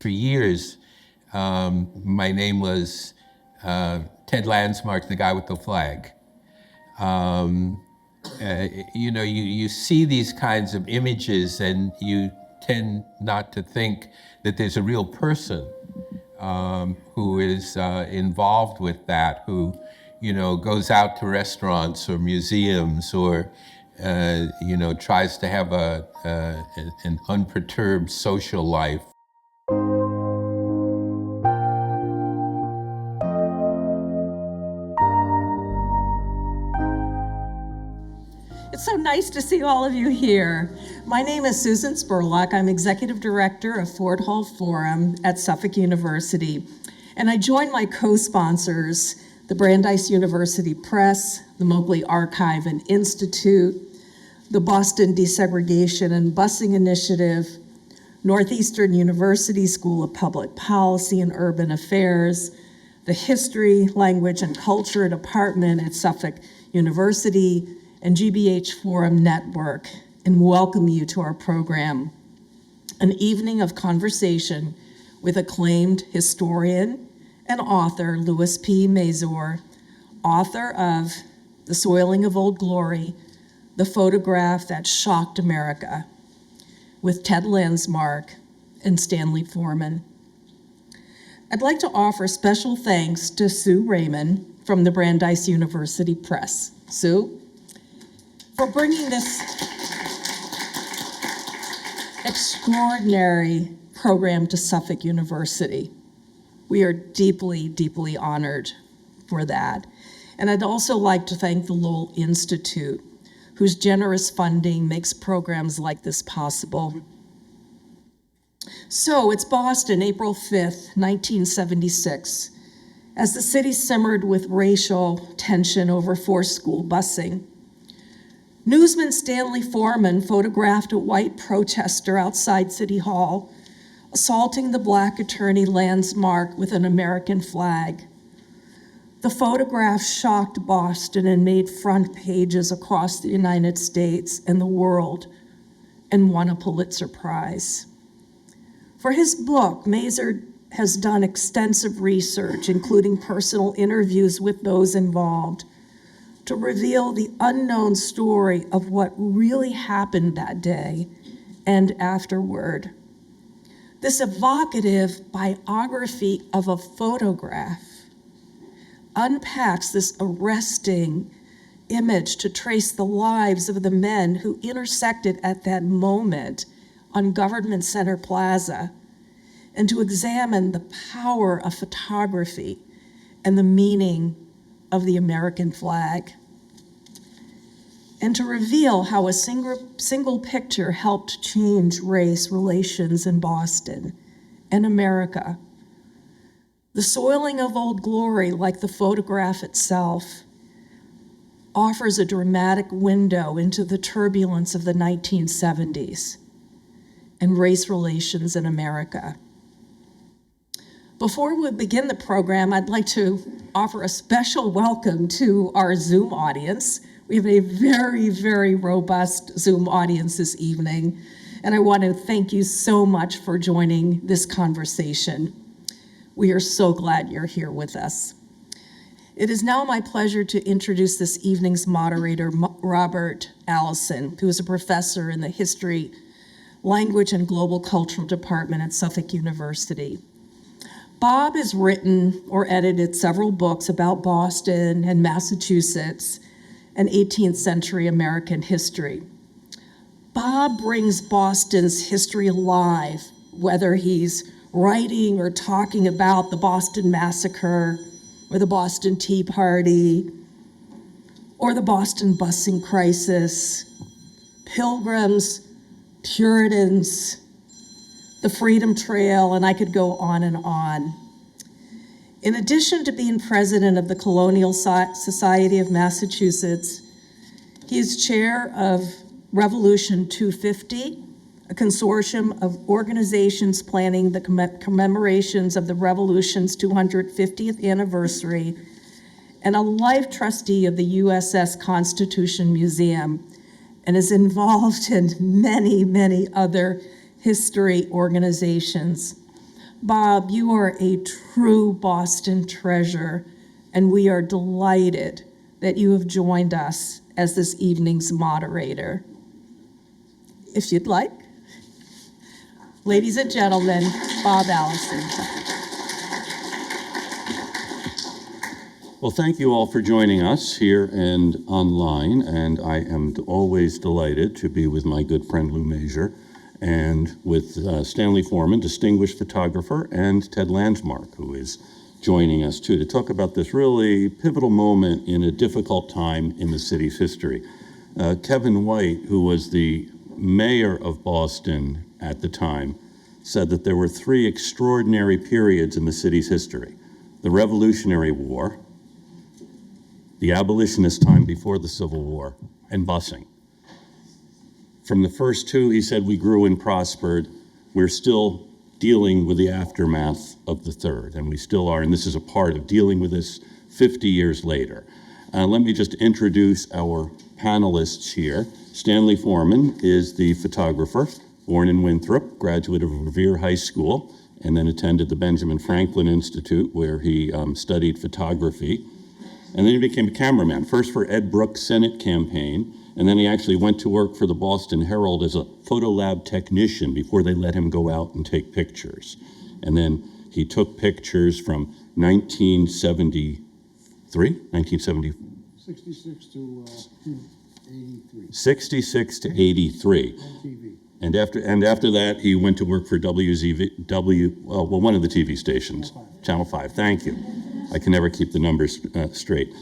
For years, my name was Ted Landsmark, the guy with the flag. You see these kinds of images and you tend not to think that there's a real person who is involved with that, who, goes out to restaurants or museums or, tries to have an unperturbed social life. It's so nice to see all of you here. My name is Susan Spurlock. I'm Executive Director of Ford Hall Forum at Suffolk University. And I join my co-sponsors, the Brandeis University Press, the Moakley Archive and Institute, the Boston Desegregation and Busing Initiative, Northeastern University School of Public Policy and Urban Affairs, the History, Language, and Culture Department at Suffolk University, and GBH Forum Network, and welcome you to our program, an evening of conversation with acclaimed historian and author Louis P. Masur, author of The Soiling of Old Glory, the photograph that shocked America, with Ted Landsmark and Stanley Forman. I'd like to offer special thanks to Sue Raymond from the Brandeis University Press. Sue, for bringing this extraordinary program to Suffolk University. We are deeply, deeply honored for that. And I'd also like to thank the Lowell Institute, whose generous funding makes programs like this possible. So it's Boston, April 5th, 1976, as the city simmered with racial tension over forced school busing. Newsman Stanley Forman photographed a white protester outside City Hall, assaulting the Black attorney Landsmark with an American flag. The photograph shocked Boston and made front pages across the United States and the world, and won a Pulitzer Prize. For his book, Masur has done extensive research, including personal interviews with those involved, to reveal the unknown story of what really happened that day and afterward. This evocative biography of a photograph unpacks this arresting image to trace the lives of the men who intersected at that moment on Government Center Plaza, and to examine the power of photography and the meaning of the American flag, and to reveal how a single picture helped change race relations in Boston and America. The soiling of Old Glory, like the photograph itself, offers a dramatic window into the turbulence of the 1970s and race relations in America. Before we begin the program, I'd like to offer a special welcome to our Zoom audience. We have a very, very robust Zoom audience this evening, and I want to thank you so much for joining this conversation. We are so glad you're here with us. It is now my pleasure to introduce this evening's moderator, Robert Allison, who is a professor in the History, Language, and Global Cultural Department at Suffolk University. Bob has written or edited several books about Boston and Massachusetts and 18th century American history. Bob brings Boston's history alive, whether he's writing or talking about the Boston Massacre or the Boston Tea Party or the Boston busing crisis, Pilgrims, Puritans, the Freedom Trail, and I could go on and on. In addition to being president of the Colonial Society of Massachusetts, he is chair of Revolution 250, a consortium of organizations planning the commemorations of the Revolution's 250th anniversary, and a life trustee of the USS Constitution Museum, and is involved in many, many other history organizations. Bob, you are a true Boston treasure, and we are delighted that you have joined us as this evening's moderator. If you'd like. Ladies and gentlemen, Bob Allison. Well, thank you all for joining us here and online, and I am always delighted to be with my good friend Lou Masur and with Stanley Forman, distinguished photographer, and Ted Landsmark, who is joining us too, to talk about this really pivotal moment in a difficult time in the city's history. Kevin White, who was the mayor of Boston at the time, said that there were three extraordinary periods in the city's history: the Revolutionary War, the abolitionist time before the Civil War, and busing. From the first two, he said, we grew and prospered. We're still dealing with the aftermath of the third, and we still are, and this is a part of dealing with this 50 years later. Let me just introduce our panelists here. Stanley Forman is the photographer, born in Winthrop, graduate of Revere High School, and then attended the Benjamin Franklin Institute, where he studied photography. And then he became a cameraman, first for Ed Brooks' Senate campaign, and then he actually went to work for the Boston Herald as a photo lab technician before they let him go out and take pictures. And then he took pictures from 66 to 83. 66 to 83. On TV. And after that, he went to work for one of the TV stations, Channel 5. Thank you. I can never keep the numbers straight.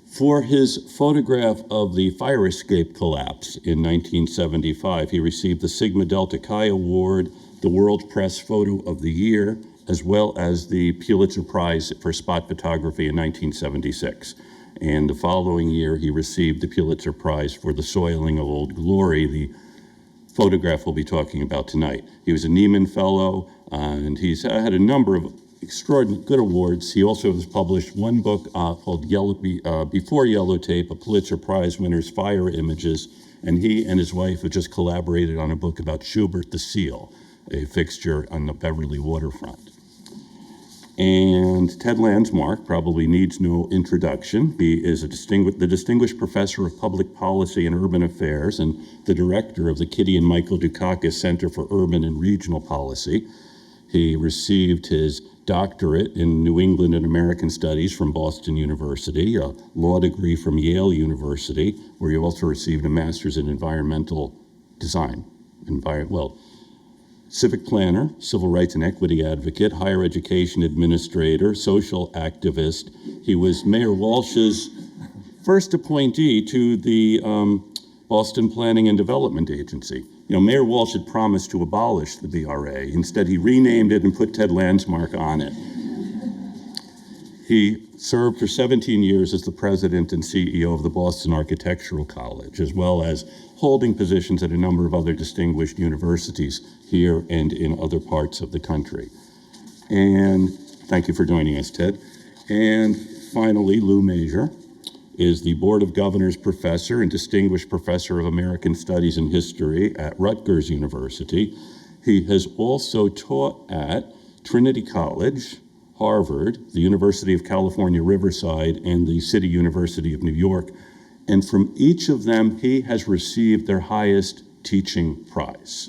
For his photograph of the fire escape collapse in 1975, he received the Sigma Delta Chi Award, the World Press Photo of the Year, as well as the Pulitzer Prize for spot photography in 1976. And the following year, he received the Pulitzer Prize for the soiling of Old Glory, the photograph we'll be talking about tonight. He was a Neiman Fellow, and he's had a number of extraordinary good awards. He also has published one book called Before Yellow Tape, a Pulitzer Prize winner's fire images, and he and his wife have just collaborated on a book about Schubert the Seal, a fixture on the Beverly waterfront. And Ted Landsmark probably needs no introduction. He is the distinguished professor of public policy and urban affairs and the director of the Kitty and Michael Dukakis Center for Urban and Regional Policy. He received his doctorate in New England and American Studies from Boston University, a law degree from Yale University, where he also received a master's in environmental design. Civic planner, civil rights and equity advocate, higher education administrator, social activist. He was Mayor Walsh's first appointee to the Boston Planning and Development Agency. You know, Mayor Walsh had promised to abolish the BRA. Instead, he renamed it and put Ted Landsmark on it. He served for 17 years as the president and CEO of the Boston Architectural College, as well as holding positions at a number of other distinguished universities here and in other parts of the country. And thank you for joining us, Ted. And finally, Lou Masur is the Board of Governors professor and distinguished professor of American Studies and History at Rutgers University. He has also taught at Trinity College, Harvard, the University of California, Riverside, and the City University of New York. And from each of them, he has received their highest teaching prize.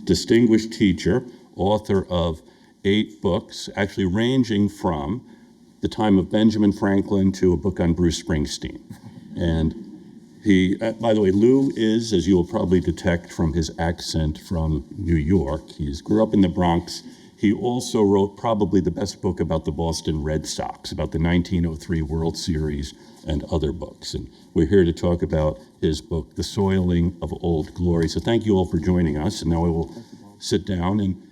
Distinguished teacher, author of 8 books, actually ranging from the time of Benjamin Franklin to a book on Bruce Springsteen. And he, by the way, Lou is, as you will probably detect from his accent, from New York. He grew up in the Bronx. He also wrote probably the best book about the Boston Red Sox, about the 1903 World Series and other books. And we're here to talk about his book, The Soiling of Old Glory. So thank you all for joining us. And now I will sit down and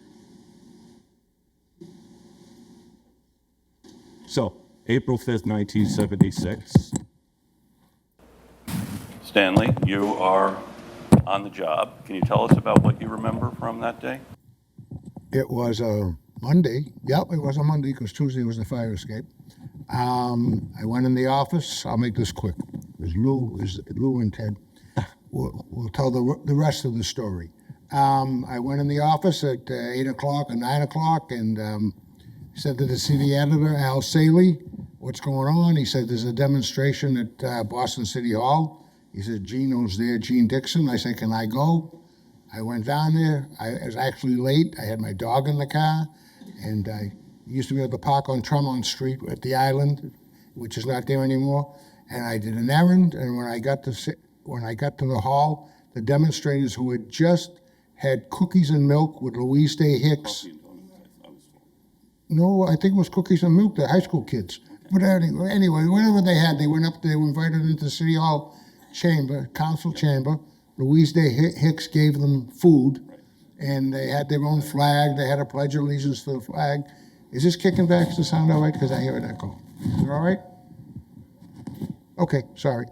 so, April 5th, 1976. Stanley, you are on the job. Can you tell us about what you remember from that day? It was a Monday. Yep, it was a Monday because Tuesday was the fire escape. I went in the office. I'll make this quick. Lou and Ted will tell the rest of the story. I went in the office at 8 o'clock or 9 o'clock and said to the city editor, Al Saley, what's going on? He said, there's a demonstration at Boston City Hall. He said, Gino's there, Gene Dixon. I said, can I go? I went down there. I was actually late. I had my dog in the car, and I used to be able to park on Tremont Street at the island, which is not there anymore. And I did an errand, and when I got to the hall, the demonstrators who had just had cookies and milk with Louise Day Hicks. No, I think it was cookies and milk, the high school kids. But anyway, whatever they had, they went up, they were invited into the City Hall chamber, council chamber. Louise Day Hicks gave them food, and they had their own flag. They had a pledge of allegiance to the flag. Is this kicking back? Does it sound all right? Because I hear an echo. Is it all right? Okay, sorry.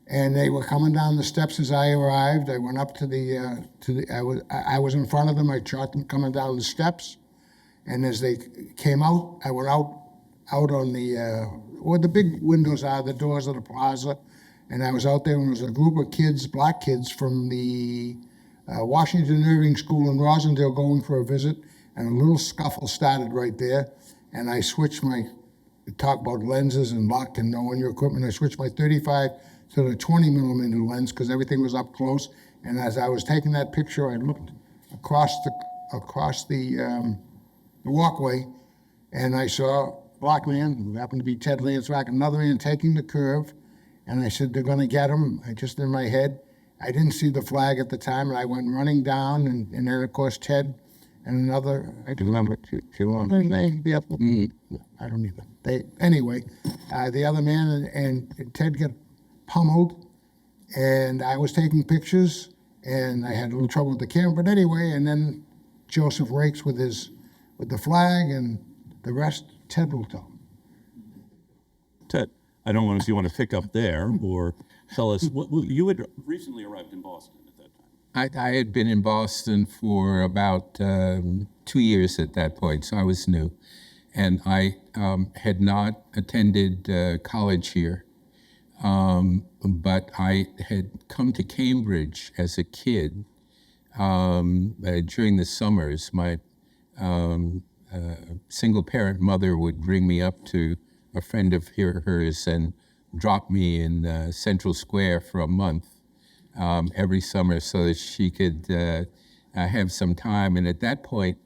And they were coming down the steps as I arrived. I went up I was in front of them. I shot them coming down the steps. And as they came out, I went out on where the big windows are, the doors of the plaza. And I was out there, and there was a group of kids, black kids from the Washington Irving School in Rosendale going for a visit. And a little scuffle started right there. And I switched talk about lenses and lock and knowing your equipment. I switched my 35 to the 20 millimeter lens because everything was up close. And as I was taking that picture, I looked across the walkway, and I saw a black man, who happened to be Ted Landsmark, another man taking the curve, and I said, they're going to get him. Just in my head, I didn't see the flag at the time, and I went running down, and then, of course, Ted and another, I don't remember, I don't either. Anyway, the other man and Ted got pummeled, and I was taking pictures, and I had a little trouble with the camera, but anyway, and then Joseph Rakes with the flag, and the rest, Ted will tell. Ted, I don't know if you want to pick up there or tell us, you had recently arrived in Boston at that time. I had been in Boston for about 2 years at that point, so I was new. And I had not attended college here, but I had come to Cambridge as a kid during the summers. My single-parent mother would bring me up to a friend of hers and drop me in Central Square for a month every summer so that she could have some time. And at that point,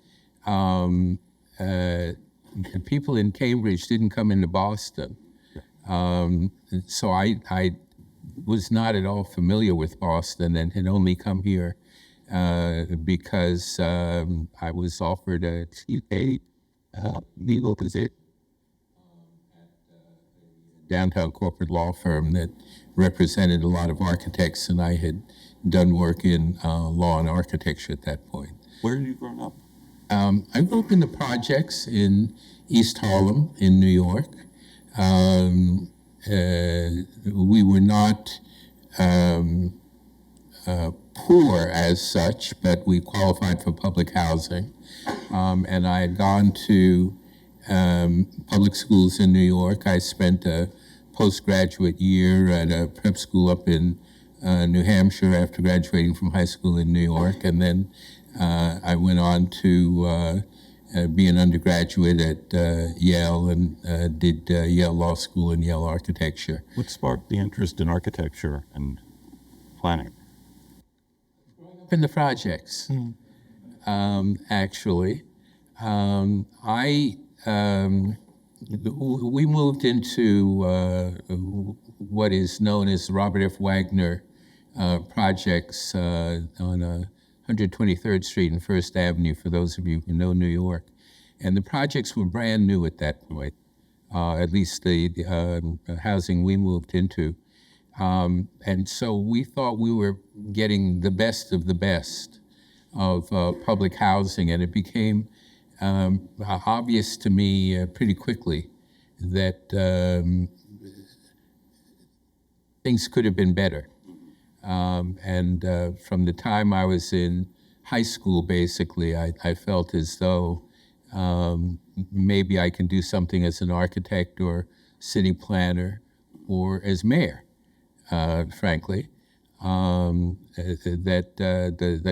people in Cambridge didn't come into Boston. So I was not at all familiar with Boston and had only come here because I was offered a legal position downtown corporate law firm that represented a lot of architects, and I had done work in law and architecture at that point. Where did you grow up? I grew up in the projects in East Harlem in New York. We were not poor as such, but we qualified for public housing. And I had gone to public schools in New York. I spent a postgraduate year at a prep school up in New Hampshire after graduating from high school in New York. And then I went on to be an undergraduate at Yale and did Yale Law School and Yale Architecture. What sparked the interest in architecture and planning? In the projects, actually. We moved into what is known as Robert F. Wagner projects on 123rd Street and First Avenue, for those of you who know New York. And the projects were brand new at that point, at least the housing we moved into. And so we thought we were getting the best of public housing, and it became obvious to me pretty quickly that things could have been better. And from the time I was in high school, basically, I felt as though maybe I can do something as an architect or city planner or as mayor, frankly. the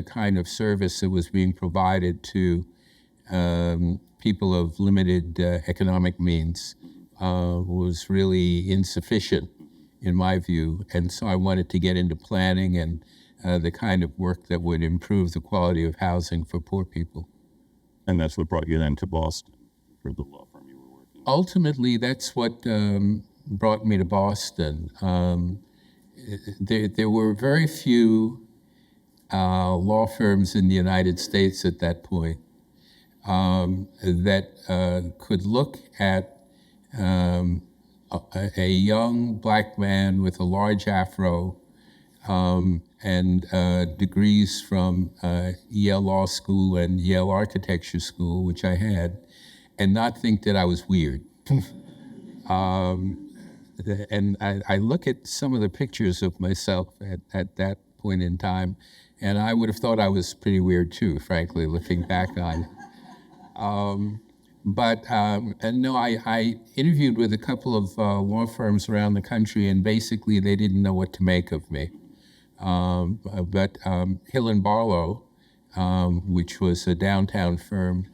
kind of service that was being provided to people of limited economic means was really insufficient, in my view. And so I wanted to get into planning and the kind of work that would improve the quality of housing for poor people. And that's what brought you then to Boston for the law firm you were working. Ultimately, that's what brought me to Boston. There were very few law firms in the United States at that point that could look at a young black man with a large afro and degrees from Yale Law School and Yale Architecture School, which I had, and not think that I was weird. And I look at some of the pictures of myself at that point in time, and I would have thought I was pretty weird too, frankly, looking back on it. And no, I interviewed with a couple of law firms around the country, and basically they didn't know what to make of me. But Hill and Barlow, which was a downtown firm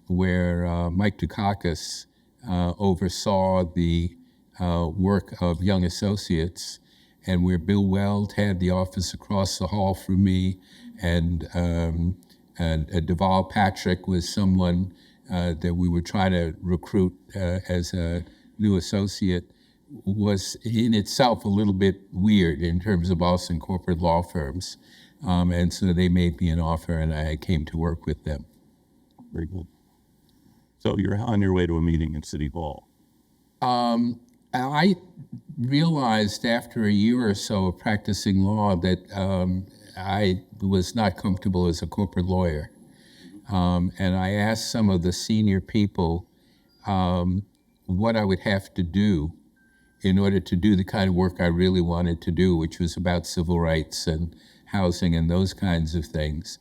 where Mike Dukakis oversaw the work of young associates, and where Bill Weld had the office across the hall from me, and Deval Patrick was someone that we were trying to recruit as a new associate, was in itself a little bit weird in terms of Boston corporate law firms. And so they made me an offer, and I came to work with them. Very good. So you're on your way to a meeting in City Hall. I realized after a year or so of practicing law that I was not comfortable as a corporate lawyer. And I asked some of the senior people what I would have to do in order to do the kind of work I really wanted to do, which was about civil rights and housing and those kinds of things.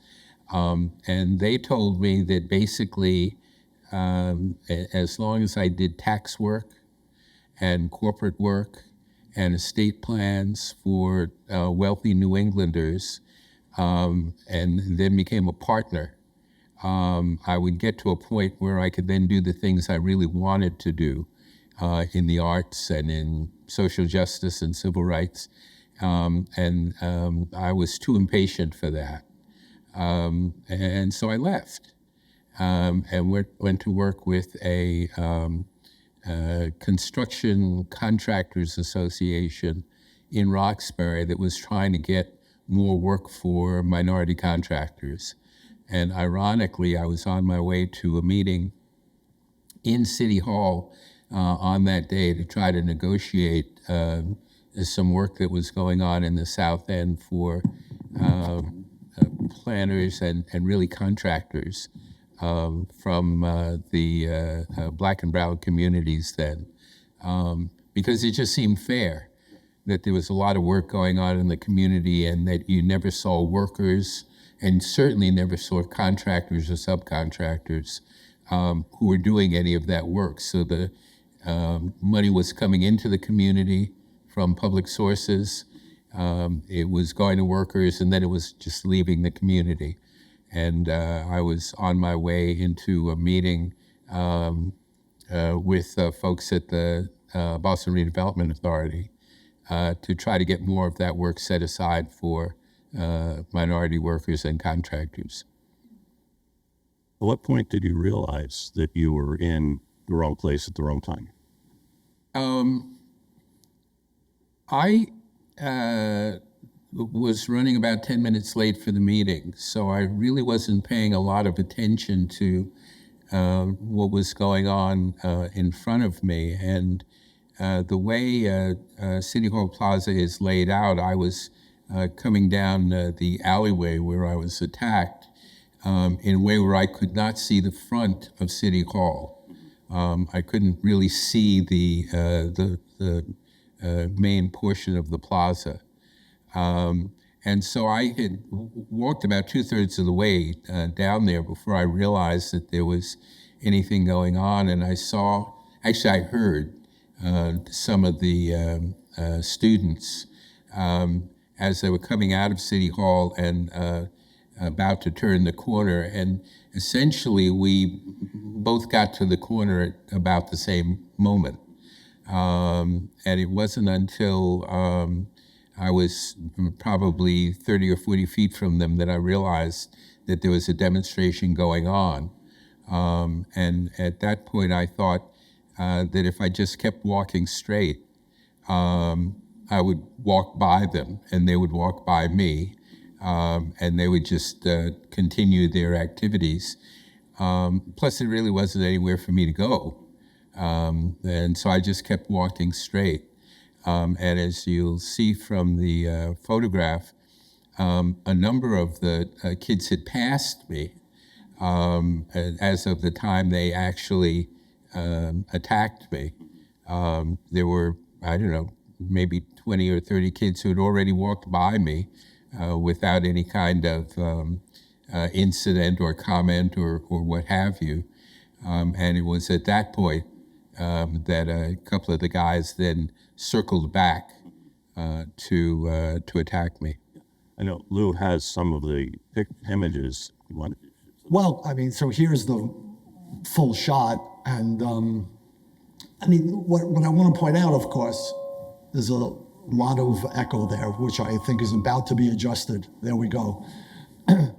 And they told me that basically, as long as I did tax work and corporate work and estate plans for wealthy New Englanders, and then became a partner, I would get to a point where I could then do the things I really wanted to do in the arts and in social justice and civil rights. And I was too impatient for that. And so I left and went to work with a construction contractors association in Roxbury that was trying to get more work for minority contractors. And ironically, I was on my way to a meeting in City Hall on that day to try to negotiate some work that was going on in the South End for planners and really contractors from the black and brown communities then, because it just seemed fair that there was a lot of work going on in the community and that you never saw workers and certainly never saw contractors or subcontractors who were doing any of that work. So the money was coming into the community from public sources. It was going to workers, and then it was just leaving the community. And I was on my way into a meeting with folks at the Boston Redevelopment Authority to try to get more of that work set aside for minority workers and contractors. At what point did you realize that you were in the wrong place at the wrong time? I was running about 10 minutes late for the meeting, so I really wasn't paying a lot of attention to what was going on in front of me. And the way City Hall Plaza is laid out, I was coming down the alleyway where I was attacked in a way where I could not see the front of City Hall. I couldn't really see the main portion of the plaza. And so I had walked about 2/3 of the way down there before I realized that there was anything going on. And I heard some of the students. as they were coming out of City Hall and about to turn the corner. And essentially, we both got to the corner at about the same moment. And it wasn't until I was probably 30 or 40 feet from them that I realized that there was a demonstration going on. And at that point, I thought that if I just kept walking straight, I would walk by them and they would walk by me, and they would just continue their activities. Plus, it really wasn't anywhere for me to go. And so I just kept walking straight. And as you'll see from the photograph, a number of the kids had passed me as of the time they actually attacked me. There were, I don't know, maybe 20 or 30 kids who had already walked by me without any kind of incident or comment or what have you. And it was at that point that a couple of the guys then circled back to attack me. I know Lou has some of the images. You want? Well, I mean, so here's the full shot, and I mean, what I want to point out, of course, there's a lot of echo there, which I think is about to be adjusted. There we go. I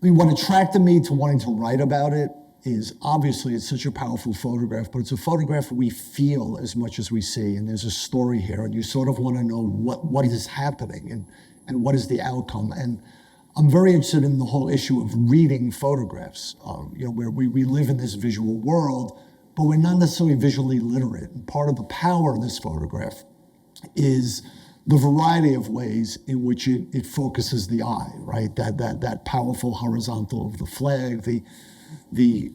mean, what attracted me to wanting to write about it is obviously it's such a powerful photograph, but it's a photograph we feel as much as we see, and there's a story here, and you sort of want to know what is happening and what is the outcome. And I'm very interested in the whole issue of reading photographs, where we live in this visual world, but we're not necessarily visually literate. And part of the power of this photograph is the variety of ways in which it focuses the eye, right? That powerful horizontal of the flag, the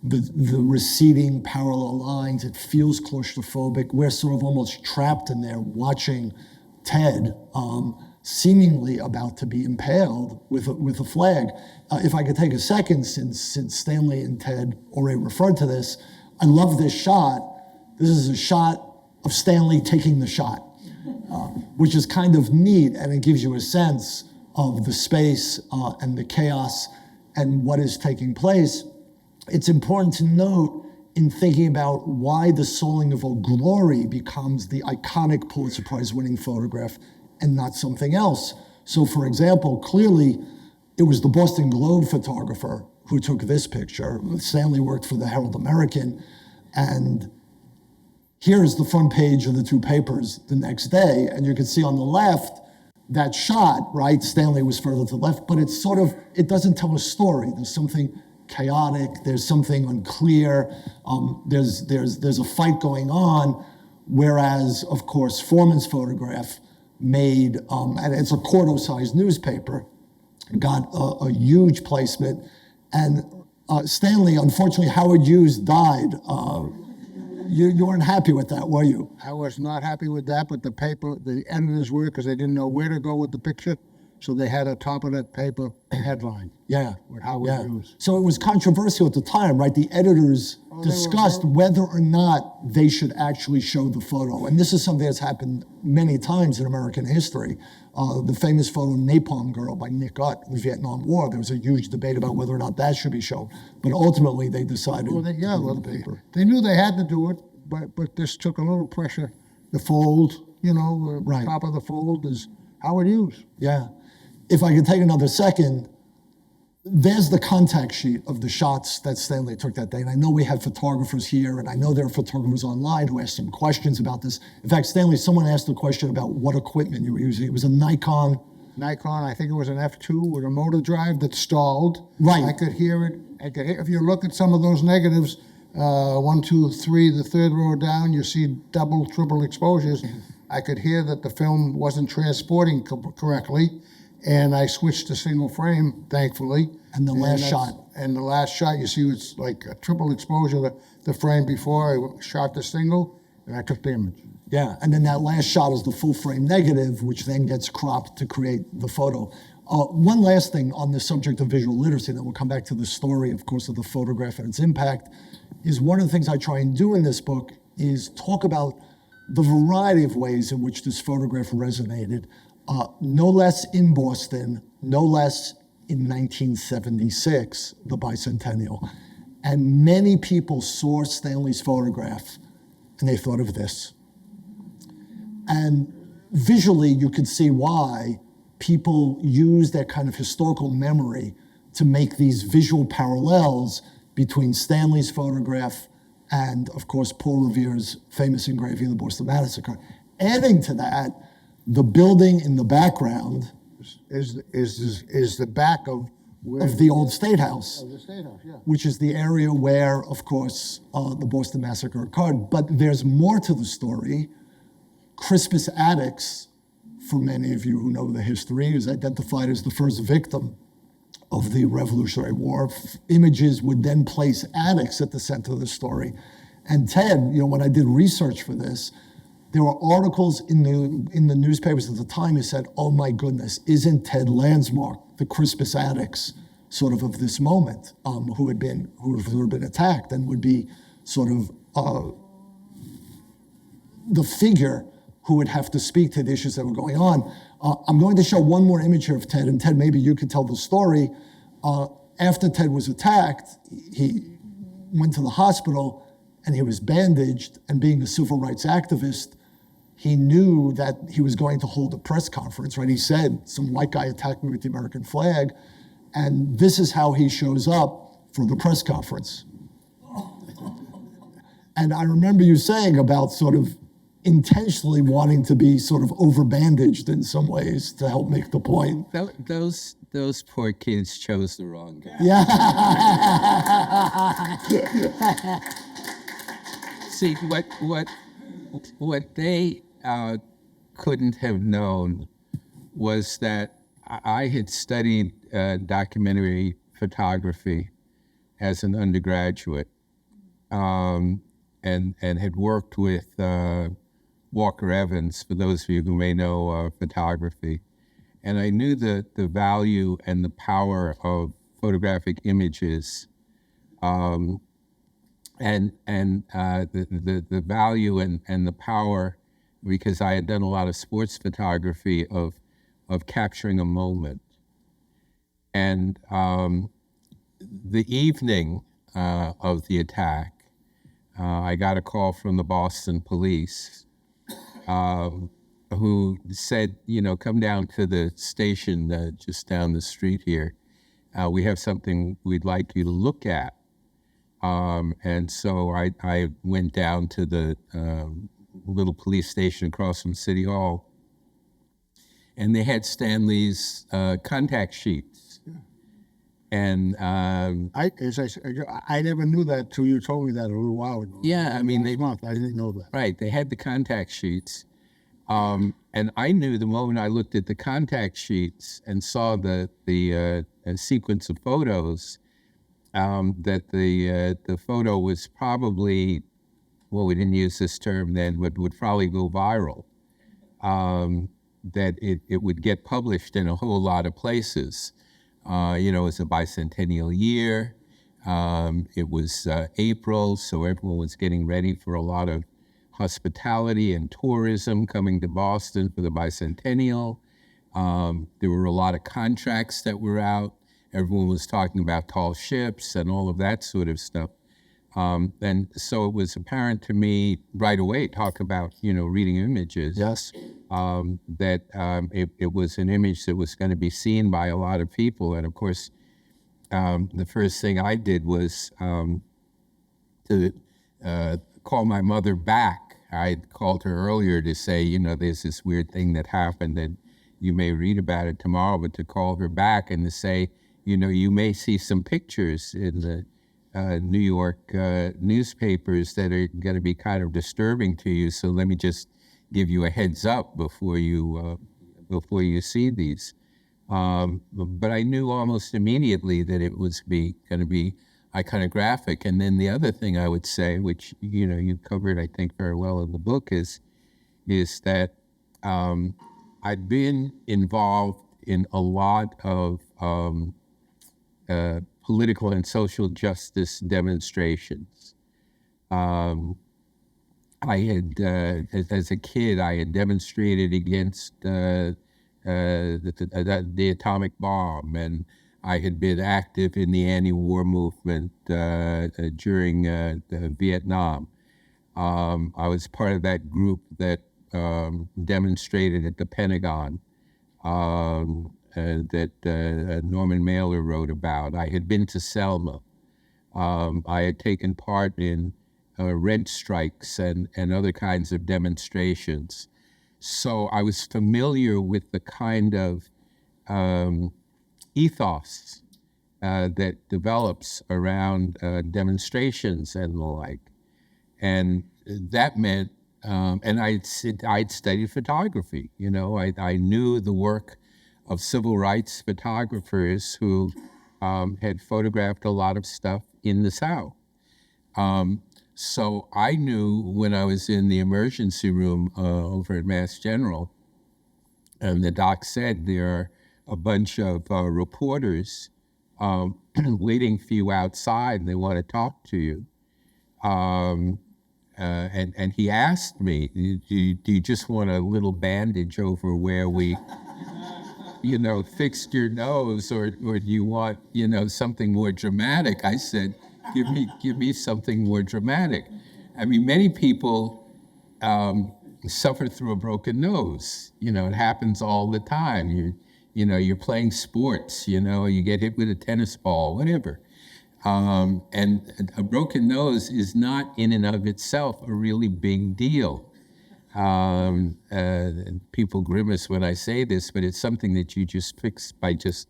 receding parallel lines. It feels claustrophobic. We're sort of almost trapped in there watching Ted seemingly about to be impaled with a flag. If I could take a second, since Stanley and Ted already referred to this, I love this shot. This is a shot of Stanley taking the shot, which is kind of neat, and it gives you a sense of the space and the chaos and what is taking place. It's important to note in thinking about why the Soaring of a Glory becomes the iconic Pulitzer Prize winning photograph and not something else. So for example, clearly it was the Boston Globe photographer who took this picture. Stanley worked for the Herald American, and here's the front page of the two papers the next day, and you can see on the left that shot, right? Stanley was further to the left, but it's sort of, it doesn't tell a story. There's something chaotic, there's something unclear, there's a fight going on, whereas, of course, Forman's photograph made, and it's a quarto-sized newspaper, got a huge placement, and Stanley, unfortunately, Howard Hughes died. You weren't happy with that, were you? I was not happy with that, but the editors were, because they didn't know where to go with the picture. So they had a top of that paper headline. Yeah. With Howard Hughes. So it was controversial at the time, right? The editors discussed whether or not they should actually show the photo. And this is something that's happened many times in American history. The famous photo Napalm Girl by Nick Ut, the Vietnam War, there was a huge debate about whether or not that should be shown. But ultimately they decided the paper. They knew they had to do it, but this took a little pressure. The fold, Right. top of the fold is Howard Hughes. Yeah. If I could take another second, there's the contact sheet of the shots that Stanley took that day. And I know we have photographers here, and I know there are photographers online who asked some questions about this. In fact, Stanley, someone asked a question about what equipment you were using. It was a Nikon. Nikon, I think it was an F2 with a motor drive that stalled. Right. I could hear it. If you look at some of those negatives, 1, 2, 3, the third row down, you see double, triple exposures. I could hear that the film wasn't transporting correctly. And I switched to single frame, thankfully. And the last shot. And the last shot, you see, it's like a triple exposure. The frame before, I shot the single, and I took the image. Yeah, and then that last shot is the full frame negative, which then gets cropped to create the photo. One last thing on the subject of visual literacy, then we'll come back to the story, of course, of the photograph and its impact, is one of the things I try and do in this book is talk about the variety of ways in which this photograph resonated. no less in Boston, no less in 1976, the bicentennial. And many people saw Stanley's photograph and they thought of this. And visually, you could see why people use that kind of historical memory to make these visual parallels between Stanley's photograph and, of course, Paul Revere's famous engraving of the Boston Massacre. Adding to that, the building in the background Is the back of where? of the old State House, Of the State House, yeah. which is the area where, of course, the Boston Massacre occurred. But there's more to the story. Crispus Attucks, for many of you who know the history, is identified as the first victim of the Revolutionary War. Images would then place Attucks at the center of the story. And Ted, when I did research for this, there were articles in the newspapers at the time that said, "Oh my goodness, isn't Ted Landsmark the Crispus Attucks sort of this moment, who had been attacked and would be sort of the figure who would have to speak to the issues that were going on." I'm going to show one more image here of Ted, and Ted, maybe you could tell the story. After Ted was attacked, he went to the hospital and he was bandaged, and being a civil rights activist, he knew that he was going to hold a press conference, right? He said, "Some white guy attacked me with the American flag," and this is how he shows up for the press conference. And I remember you saying about sort of intentionally wanting to be sort of over-bandaged in some ways to help make the point. Those poor kids chose the wrong guy. Yeah. See, what they couldn't have known was that I had studied documentary photography as an undergraduate, and had worked with Walker Evans, for those of you who may know photography. And I knew the value and the power of photographic images, and the value and the power, because I had done a lot of sports photography of capturing a moment. And the evening of the attack, I got a call from the Boston police, who said, "Come down to the station just down the street here. We have something we'd like you to look at." And so I went down to the little police station across from City Hall, and they had Stanley's contact sheets. And I never knew that till you told me that a little while ago. yeah, I mean, I didn't know that. right, they had the contact sheets. And I knew the moment I looked at the contact sheets and saw the sequence of photos, that the photo was probably, well, we didn't use this term then, but would probably go viral. That it would get published in a whole lot of places. It's a bicentennial year. It was April, so everyone was getting ready for a lot of hospitality and tourism coming to Boston for the bicentennial. There were a lot of contracts that were out. Everyone was talking about tall ships and all of that sort of stuff. And so it was apparent to me right away, talk about, reading images. Yes. That it was an image that was going to be seen by a lot of people. And of course, the first thing I did was to call my mother back. I called her earlier to say, there's this weird thing that happened and you may read about it tomorrow, but to call her back and to say, you may see some pictures in the New York newspapers that are going to be kind of disturbing to you. So let me just give you a heads up before you see these. But I knew almost immediately that it was going to be iconographic. And then the other thing I would say, which you covered, I think, very well in the book, is that I'd been involved in a lot of political and social justice demonstrations. I had, as a kid, I had demonstrated against the atomic bomb, and I had been active in the anti-war movement during Vietnam. I was part of that group that demonstrated at the Pentagon that Norman Mailer wrote about. I had been to Selma. I had taken part in rent strikes and other kinds of demonstrations. So I was familiar with the kind of ethos that develops around demonstrations and the like. And that meant, and I'd studied photography. You know, I knew the work of civil rights photographers who had photographed a lot of stuff in the South. So I knew when I was in the emergency room over at Mass General, and the doc said there are a bunch of reporters waiting for you outside, and they want to talk to you. And he asked me, do you just want a little bandage over where we, fixed your nose, or do you want, something more dramatic? I said, give me something more dramatic. I mean, many people suffer through a broken nose. It happens all the time. You're playing sports, you get hit with a tennis ball, whatever. And a broken nose is not in and of itself a really big deal. People grimace when I say this, but it's something that you just fix by just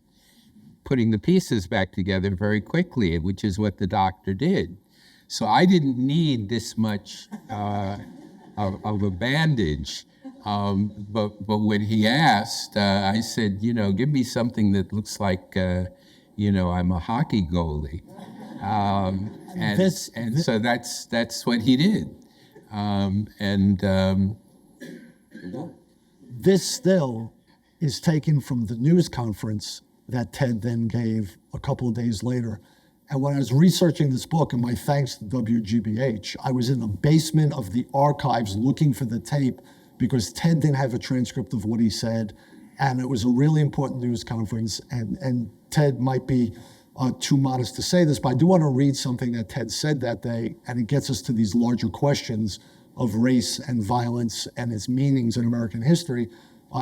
putting the pieces back together very quickly, which is what the doctor did. So I didn't need this much of a bandage. But when he asked, I said, give me something that looks like, I'm a hockey goalie. So that's what he did. This still is taken from the news conference that Ted then gave a couple of days later. And when I was researching this book, and my thanks to WGBH, I was in the basement of the archives looking for the tape because Ted didn't have a transcript of what he said. And it was a really important news conference. And Ted might be too modest to say this, but I do want to read something that Ted said that day, and it gets us to these larger questions of race and violence and its meanings in American history.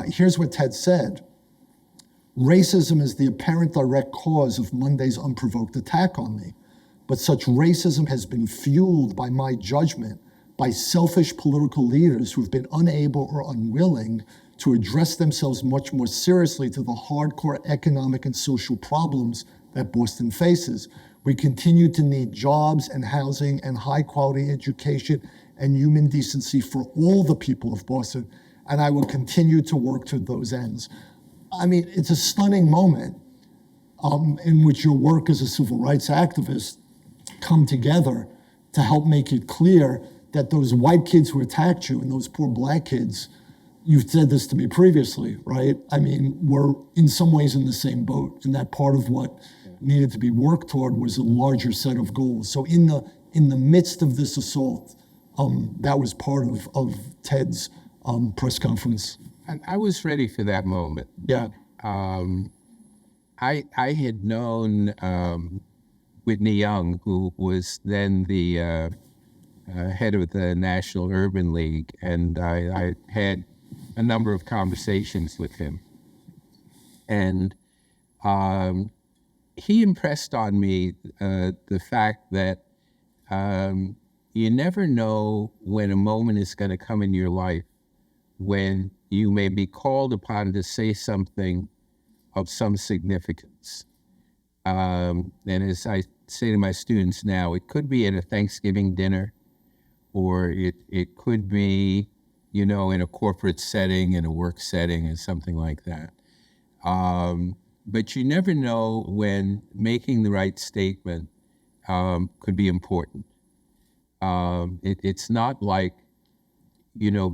Here's what Ted said. Racism is the apparent direct cause of Monday's unprovoked attack on me, but such racism has been fueled by my judgment, by selfish political leaders who've been unable or unwilling to address themselves much more seriously to the hardcore economic and social problems that Boston faces. We continue to need jobs and housing and high quality education and human decency for all the people of Boston, and I will continue to work to those ends. I mean, it's a stunning moment in which your work as a civil rights activist come together to help make it clear that those white kids who attacked you and those poor black kids, you've said this to me previously, right? I mean, we're in some ways in the same boat, and that part of what needed to be worked toward was a larger set of goals. So in the midst of this assault, that was part of Ted's press conference. And I was ready for that moment. Yeah. I had known Whitney Young, who was then the head of the National Urban League, and I had a number of conversations with him. And he impressed on me the fact that you never know when a moment is going to come in your life when you may be called upon to say something of some significance. And as I say to my students now, it could be at a Thanksgiving dinner, or it could be, in a corporate setting, in a work setting, or something like that. But you never know when making the right statement could be important. It's not like,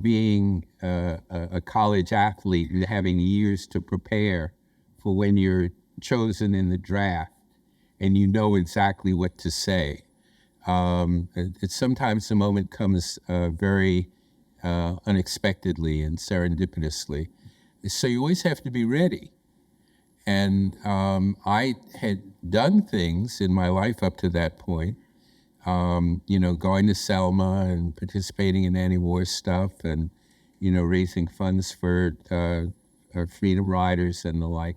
being a college athlete and having years to prepare for when you're chosen in the draft and you know exactly what to say. Sometimes the moment comes very unexpectedly and serendipitously. So you always have to be ready. And I had done things in my life up to that point, going to Selma and participating in anti-war stuff and, raising funds for freedom riders and the like.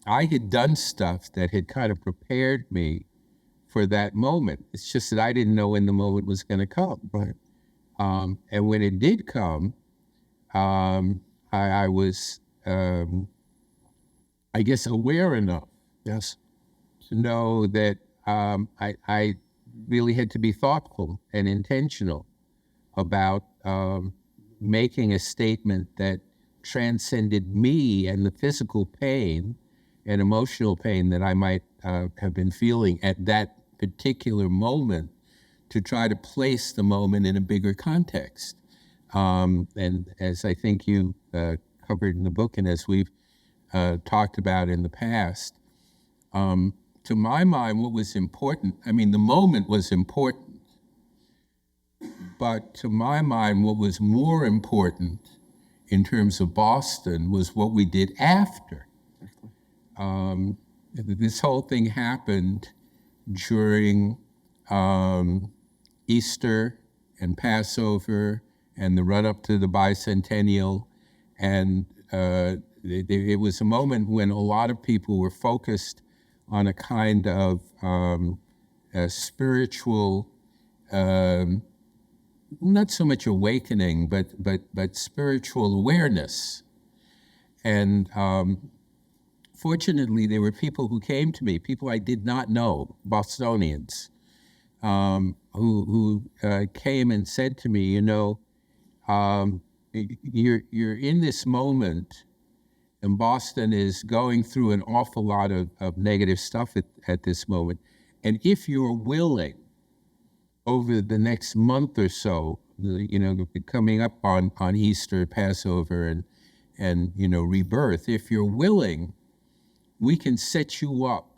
I had done stuff that had kind of prepared me for that moment. It's just that I didn't know when the moment was going to come. Right. And when it did come, I was, I guess, aware enough Yes. to know that I really had to be thoughtful and intentional about making a statement that transcended me and the physical pain and emotional pain that I might have been feeling at that particular moment, to try to place the moment in a bigger context. And as I think you covered in the book, and as we've talked about in the past, to my mind, what was important, I mean, the moment was important, but to my mind, what was more important in terms of Boston was what we did after. This whole thing happened during Easter and Passover and the run-up to the bicentennial, and it was a moment when a lot of people were focused on a kind of a spiritual, not so much awakening, but spiritual awareness. And fortunately, there were people who came to me, people I did not know, Bostonians, who came and said to me, you're in this moment, and Boston is going through an awful lot of negative stuff at this moment. And if you're willing, over the next month or so, coming up on Easter, Passover, and rebirth, if you're willing, we can set you up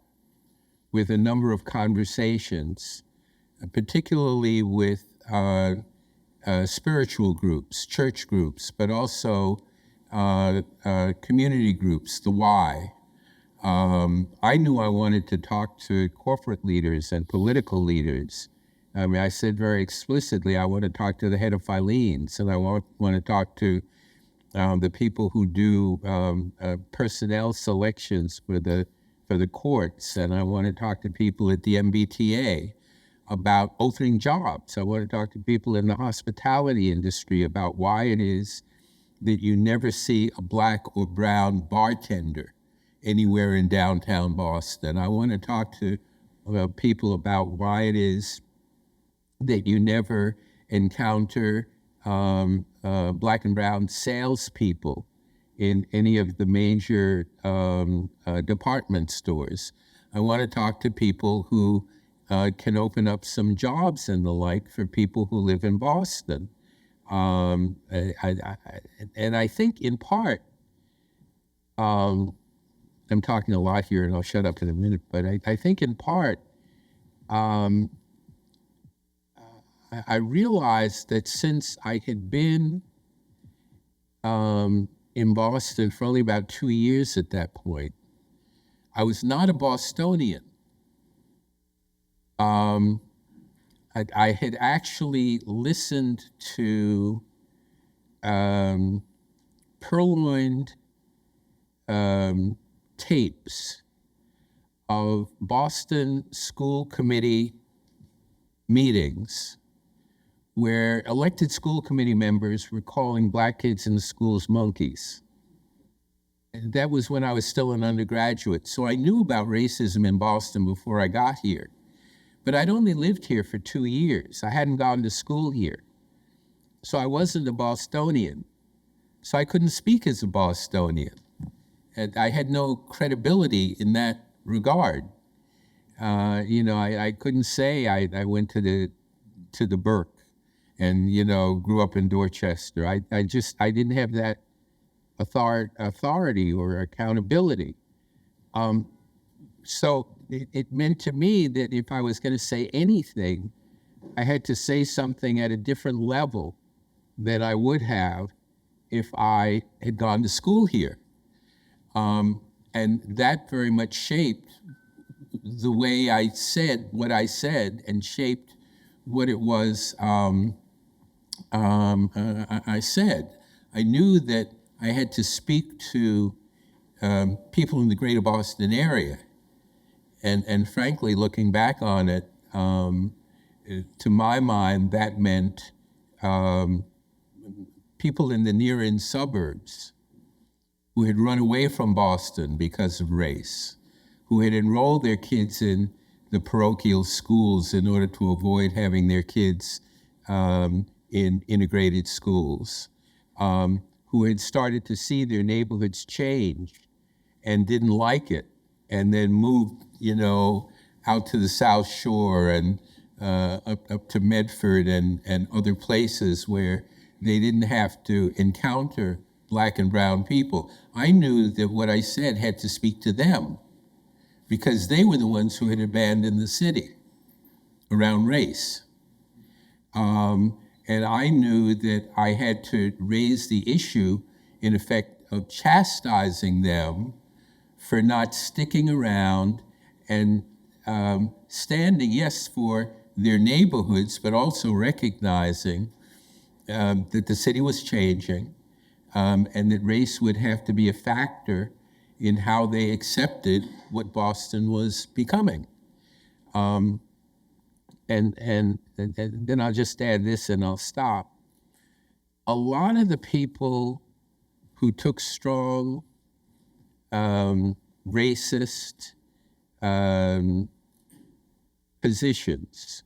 with a number of conversations, particularly with spiritual groups, church groups, but also community groups, the Y. I knew I wanted to talk to corporate leaders and political leaders. I mean, I said very explicitly, I want to talk to the head of Filene's, and I want to talk to the people who do personnel selections for the courts, and I want to talk to people at the MBTA about opening jobs. I want to talk to people in the hospitality industry about why it is that you never see a black or brown bartender anywhere in downtown Boston. I want to talk to people about why it is that you never encounter black and brown salespeople in any of the major department stores. I want to talk to people who can open up some jobs and the like for people who live in Boston. And I think in part, I'm talking a lot here and I'll shut up in a minute, but I think in part, I realized that since I had been in Boston for only about 2 years at that point, I was not a Bostonian. I had actually listened to purloined tapes of Boston school committee meetings where elected school committee members were calling black kids in the schools monkeys. And that was when I was still an undergraduate. So I knew about racism in Boston before I got here. But I'd only lived here for 2 years. I hadn't gone to school here. So I wasn't a Bostonian. So I couldn't speak as a Bostonian. And I had no credibility in that regard. I couldn't say I went to the Burke and, grew up in Dorchester. I didn't have that authority or accountability. So it meant to me that if I was going to say anything, I had to say something at a different level than I would have if I had gone to school here. And that very much shaped the way I said what I said and shaped what it was I said. I knew that I had to speak to people in the greater Boston area. And frankly, looking back on it, to my mind, that meant people in the near-in suburbs who had run away from Boston because of race, who had enrolled their kids in the parochial schools in order to avoid having their kids in integrated schools, who had started to see their neighborhoods change and didn't like it, and then moved, out to the South Shore and up to Medford and other places where they didn't have to encounter Black and brown people. I knew that what I said had to speak to them because they were the ones who had abandoned the city around race. And I knew that I had to raise the issue, in effect, of chastising them for not sticking around and standing, yes, for their neighborhoods, but also recognizing that the city was changing and that race would have to be a factor in how they accepted what Boston was becoming. And then I'll just add this and I'll stop. A lot of the people who took strong, racist positions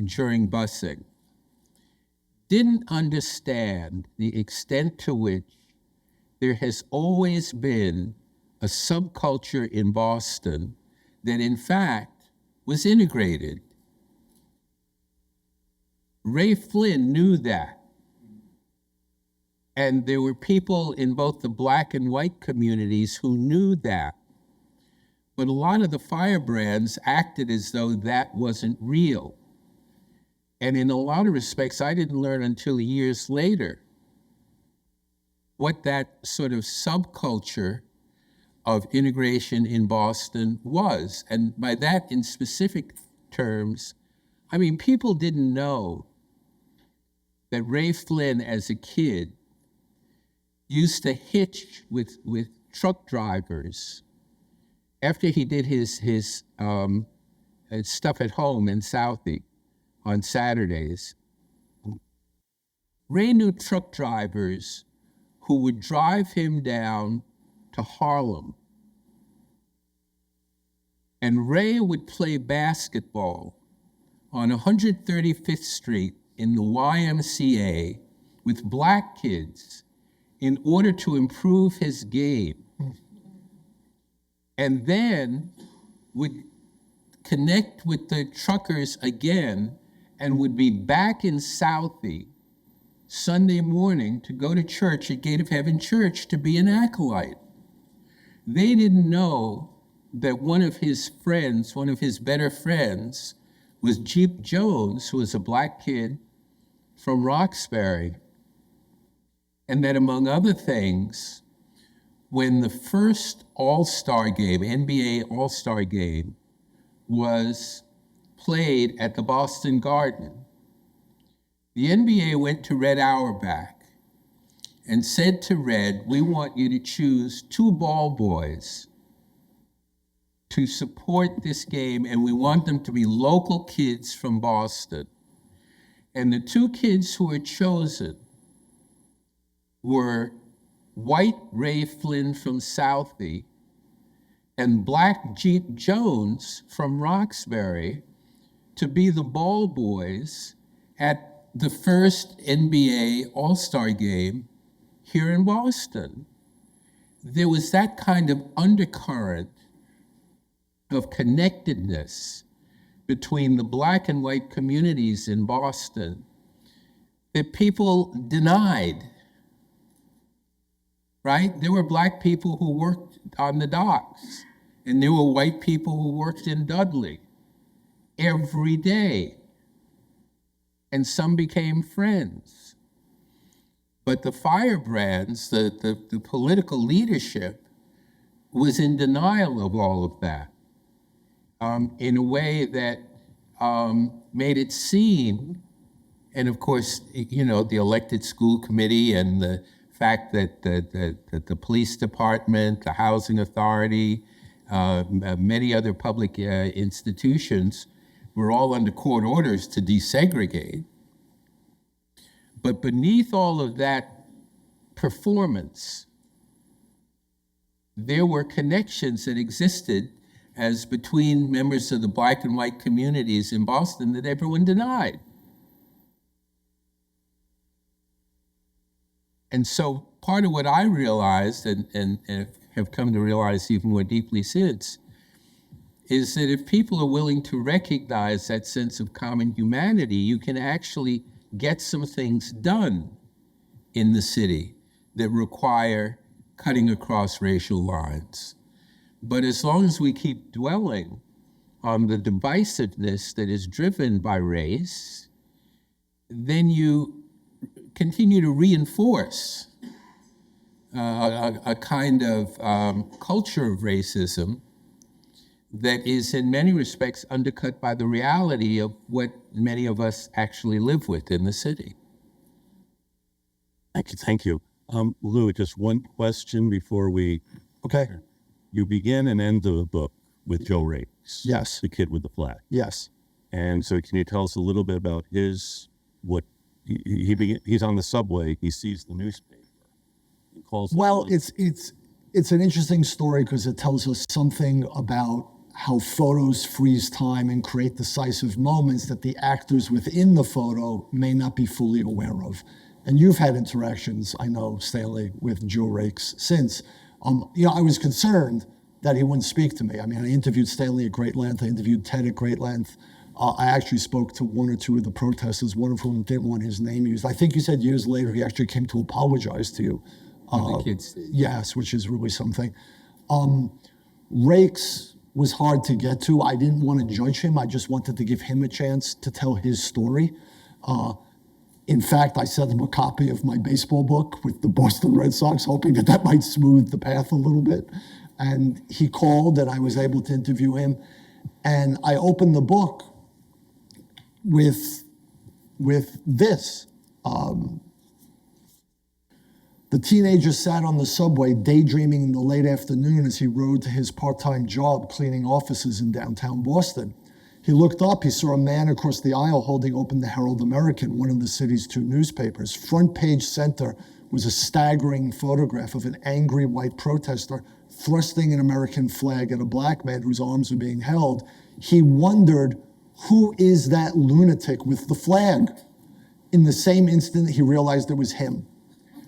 during busing didn't understand the extent to which there has always been a subculture in Boston that in fact was integrated. Ray Flynn knew that. And there were people in both the Black and white communities who knew that. But a lot of the firebrands acted as though that wasn't real. And in a lot of respects, I didn't learn until years later what that sort of subculture of integration in Boston was. And by that, in specific terms, I mean, people didn't know that Ray Flynn, as a kid, used to hitch with truck drivers after he did his stuff at home in Southie on Saturdays. Ray knew truck drivers who would drive him down to Harlem. And Ray would play basketball on 135th Street in the YMCA with Black kids in order to improve his game. And then would connect with the truckers again and would be back in Southie Sunday morning to go to church at Gate of Heaven Church to be an acolyte. They didn't know that one of his friends, one of his better friends, was Jeep Jones, who was a Black kid from Roxbury. And that among other things, when the first All-Star game, NBA All-Star game, was played at the Boston Garden, the NBA went to Red Auerbach and said to Red, we want you to choose 2 ball boys to support this game, and we want them to be local kids from Boston. And the 2 kids who were chosen were white Ray Flynn from Southie and Black Jeep Jones from Roxbury to be the ball boys at the first NBA All-Star game here in Boston. There was that kind of undercurrent of connectedness between the Black and white communities in Boston that people denied, right? There were Black people who worked on the docks, and there were white people who worked in Dudley every day, and some became friends. But the firebrands, the political leadership, was in denial of all of that in a way that made it seem, and of course, you know, the elected school committee and the fact that the police department, the housing authority, many other public institutions were all under court orders to desegregate. But beneath all of that performance, there were connections that existed as between members of the black and white communities in Boston that everyone denied. And so part of what I realized, and have come to realize even more deeply since, is that if people are willing to recognize that sense of common humanity, you can actually get some things done in the city that require cutting across racial lines. But as long as we keep dwelling on the divisiveness that is driven by race, then you continue to reinforce a kind of culture of racism that is in many respects undercut by the reality of what many of us actually live with in the city. Thank you. Lou, just one question before we. Okay. You begin and end the book with Joe Rakes. Yes. The kid with the flag. Yes. And so can you tell us a little bit about he's on the subway, he sees the newspaper. He calls. Well, it's an interesting story because it tells us something about how photos freeze time and create decisive moments that the actors within the photo may not be fully aware of. And you've had interactions, I know, Stanley, with Joe Rakes since. I was concerned that he wouldn't speak to me. I mean, I interviewed Stanley at great length. I interviewed Ted at great length. I actually spoke to one or two of the protesters, one of whom didn't want his name used. I think you said years later he actually came to apologize to you. The kids did. Yes, which is really something. Rakes was hard to get to. I didn't want to judge him. I just wanted to give him a chance to tell his story. In fact, I sent him a copy of my baseball book with the Boston Red Sox, hoping that might smooth the path a little bit. And he called, and I was able to interview him. And I opened the book with this. The teenager sat on the subway daydreaming in the late afternoon as he rode to his part-time job cleaning offices in downtown Boston. He looked up, he saw a man across the aisle holding open the Herald American, one of the city's two newspapers. Front page center was a staggering photograph of an angry white protester thrusting an American flag at a black man whose arms were being held. He wondered, who is that lunatic with the flag? In the same instant, he realized it was him.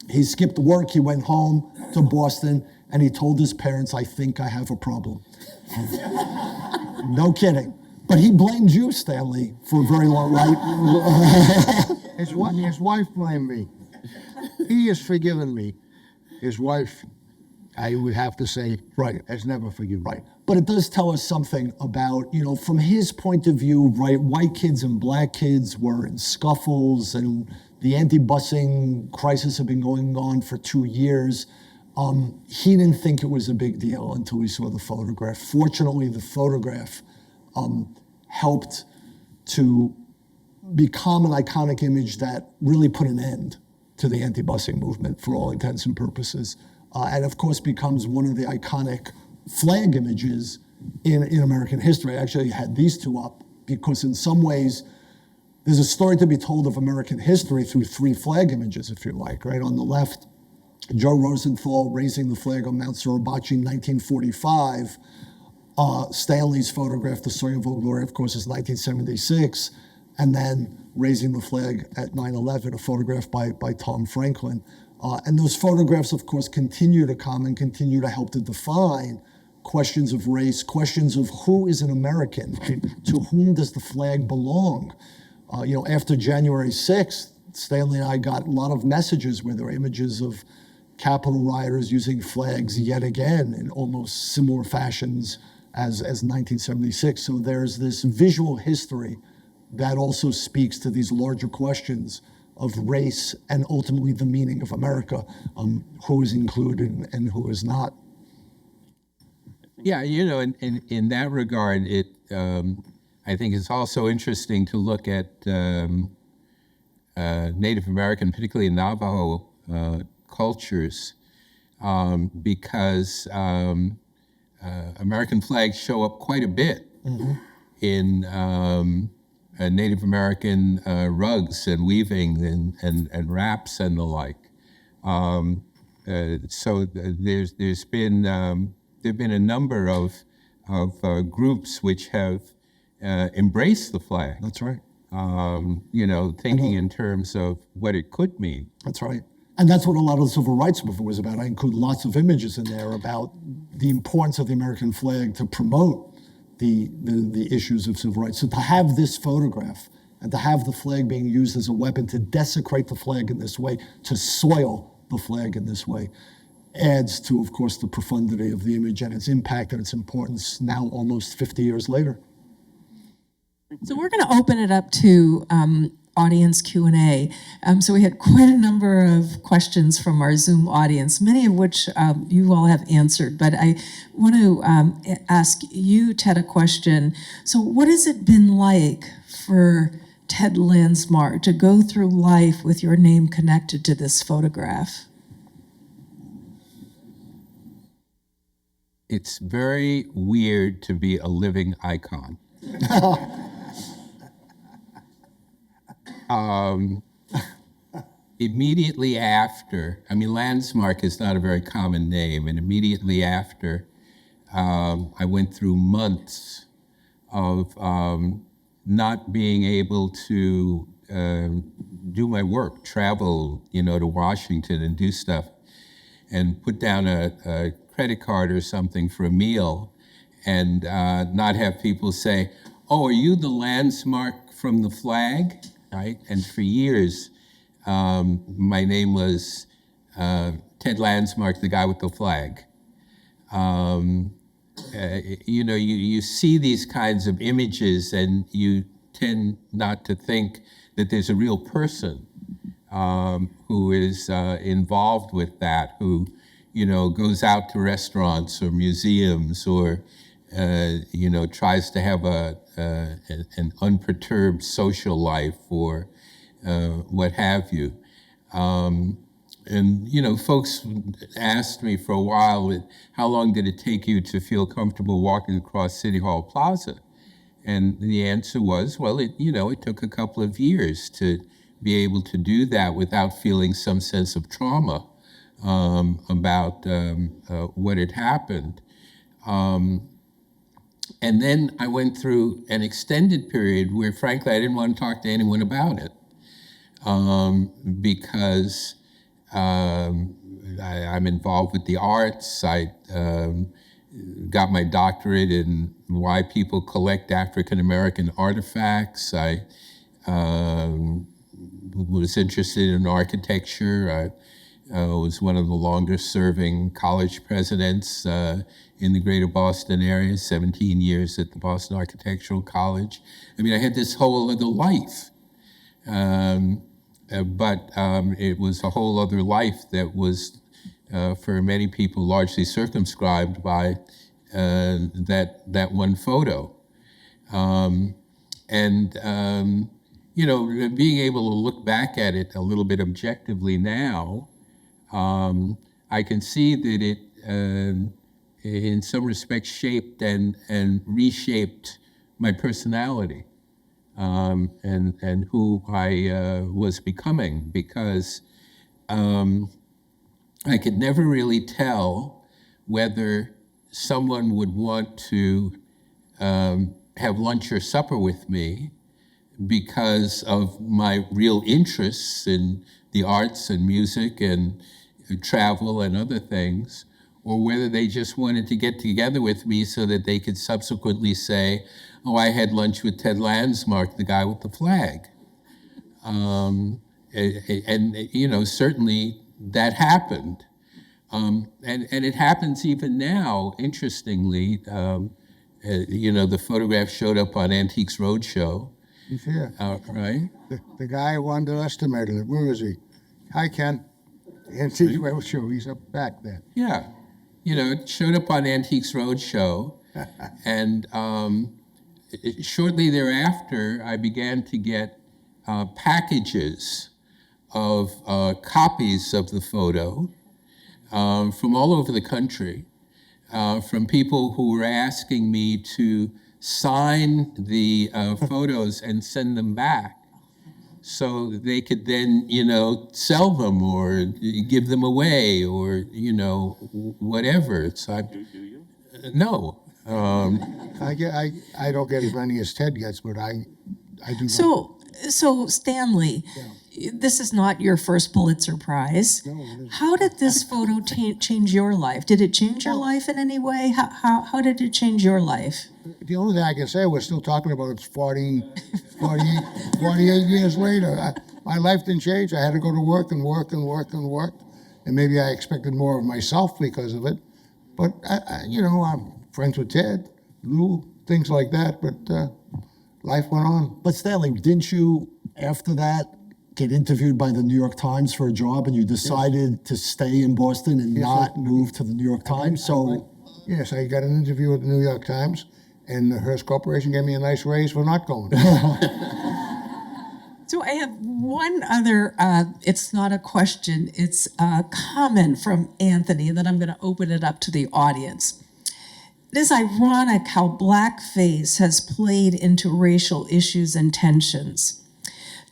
He skipped work, he went home to Boston, and he told his parents, I think I have a problem. No kidding. But he blamed you, Stanley, for a very long time. His wife blamed me. He has forgiven me. His wife, I would have to say, Right. has never forgiven me. Right. But it does tell us something about, from his point of view, right, white kids and black kids were in scuffles, and the anti-busing crisis had been going on for 2 years. He didn't think it was a big deal until he saw the photograph. Fortunately, the photograph helped to become an iconic image that really put an end to the anti-busing movement for all intents and purposes. And of course becomes one of the iconic flag images in American history. I actually had these two up because in some ways there's a story to be told of American history through 3 flag images, if you like, right? On the left, Joe Rosenthal raising the flag on Mount Suribachi in 1945. Stanley's photograph, the Song of Old Glory, of course, is 1976. And then raising the flag at 9/11, a photograph by Tom Franklin. And those photographs, of course, continue to come and continue to help to define questions of race, questions of who is an American, to whom does the flag belong? After January 6th, Stanley and I got a lot of messages where there were images of Capitol rioters using flags yet again in almost similar fashions as 1976. So there's this visual history that also speaks to these larger questions of race and ultimately the meaning of America, who is included and who is not. Yeah, in that regard, I think it's also interesting to look at Native American, particularly Navajo cultures, because American flags show up quite a bit in Native American rugs and weaving and wraps and the like. So there's been there've been a number of groups which have embraced the flag. That's right. Thinking in terms of what it could mean. That's right. And that's what a lot of the civil rights movement was about. I include lots of images in there about the importance of the American flag to promote the issues of civil rights. So to have this photograph and to have the flag being used as a weapon to desecrate the flag in this way, to soil the flag in this way, adds to, of course, the profundity of the image and its impact and its importance now almost 50 years later. So we're going to open it up to audience Q&A. So we had quite a number of questions from our Zoom audience, many of which you all have answered. But I want to ask you, Ted, a question. So what has it been like for Ted Landsmark to go through life with your name connected to this photograph? It's very weird to be a living icon. Immediately after, Landsmark is not a very common name, and immediately after, I went through months of not being able to do my work, travel, to Washington and do stuff, and put down a credit card or something for a meal, and not have people say, "Oh, are you the Landsmark from the flag?" Right? And for years, my name was Ted Landsmark, the guy with the flag. You see these kinds of images, and you tend not to think that there's a real person who is involved with that, who goes out to restaurants or museums or tries to have an unperturbed social life or what have you. Folks asked me for a while, how long did it take you to feel comfortable walking across City Hall Plaza? And the answer was, well, it took a couple of years to be able to do that without feeling some sense of trauma about what had happened. And then I went through an extended period where, frankly, I didn't want to talk to anyone about it because I'm involved with the arts. I got my doctorate in why people collect African American artifacts. I was interested in architecture. I was one of the longest serving college presidents in the greater Boston area, 17 years at the Boston Architectural College. I had this whole other life. But it was a whole other life that was, for many people, largely circumscribed by that one photo. Being able to look back at it a little bit objectively now, I can see that it, in some respects, shaped and reshaped my personality. And who I was becoming, because I could never really tell whether someone would want to have lunch or supper with me because of my real interests in the arts and music and travel and other things, or whether they just wanted to get together with me so that they could subsequently say, "Oh, I had lunch with Ted Landsmark, the guy with the flag." Certainly that happened. And it happens even now, interestingly. The photograph showed up on Antiques Roadshow. He's here. Right? The guy who underestimated it. Where is he? Hi, Ken. Antique Roadshow. He's up back there. Yeah. It showed up on Antiques Roadshow, and shortly thereafter, I began to get packages of copies of the photo from all over the country, from people who were asking me to sign the photos and send them back so that they could then, sell them or give them away or, whatever. So do you? No. I don't get as many as Ted gets, but I do. So Stanley, this is not your first Pulitzer Prize. No, it isn't. How did this photo change your life? Did it change your life in any way? How did it change your life? The only thing I can say, we're still talking about it's 48 years later. My life didn't change. I had to go to work and work and work and work. And maybe I expected more of myself because of it. But, I'm friends with Ted, Lou, things like that. But life went on. But Stanley, didn't you, after that, get interviewed by the New York Times for a job and you decided to stay in Boston and not move to the New York Times? Yes, I got an interview with the New York Times, and the Hearst Corporation gave me a nice raise for not going. So I have one other, it's not a question, it's a comment from Anthony, and then I'm going to open it up to the audience. It is ironic how blackface has played into racial issues and tensions.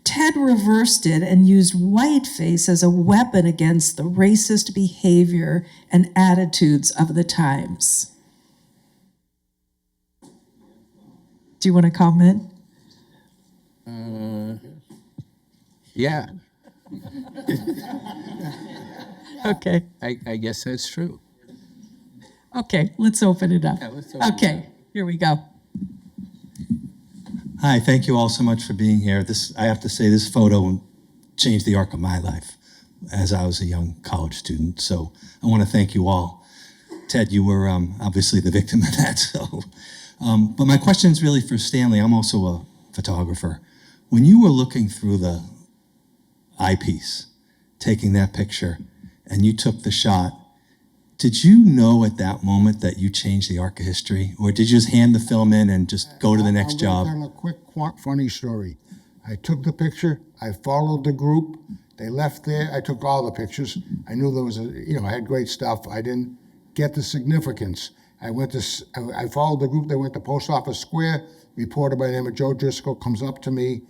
Ted reversed it and used whiteface as a weapon against the racist behavior and attitudes of the times. Do you want to comment? Yeah. Okay. I guess that's true. Okay, let's open it up. Yeah, let's open it Okay, here we go. Hi, thank you all so much for being here. I have to say, this photo changed the arc of my life as I was a young college student. So I want to thank you all. Ted, you were obviously the victim of that. So, but my question is really for Stanley. I'm also a photographer. When you were looking through the eyepiece, taking that picture, and you took the shot, did you know at that moment that you changed the arc of history? Or did you just hand the film in and just go to the next job? I'll tell a quick, funny story. I took the picture. I followed the group. They left there. I took all the pictures. I knew there was I had great stuff. I didn't get the significance. I followed the group. They went to Post Office Square. Reporter by the name of Joe Driscoll comes up to me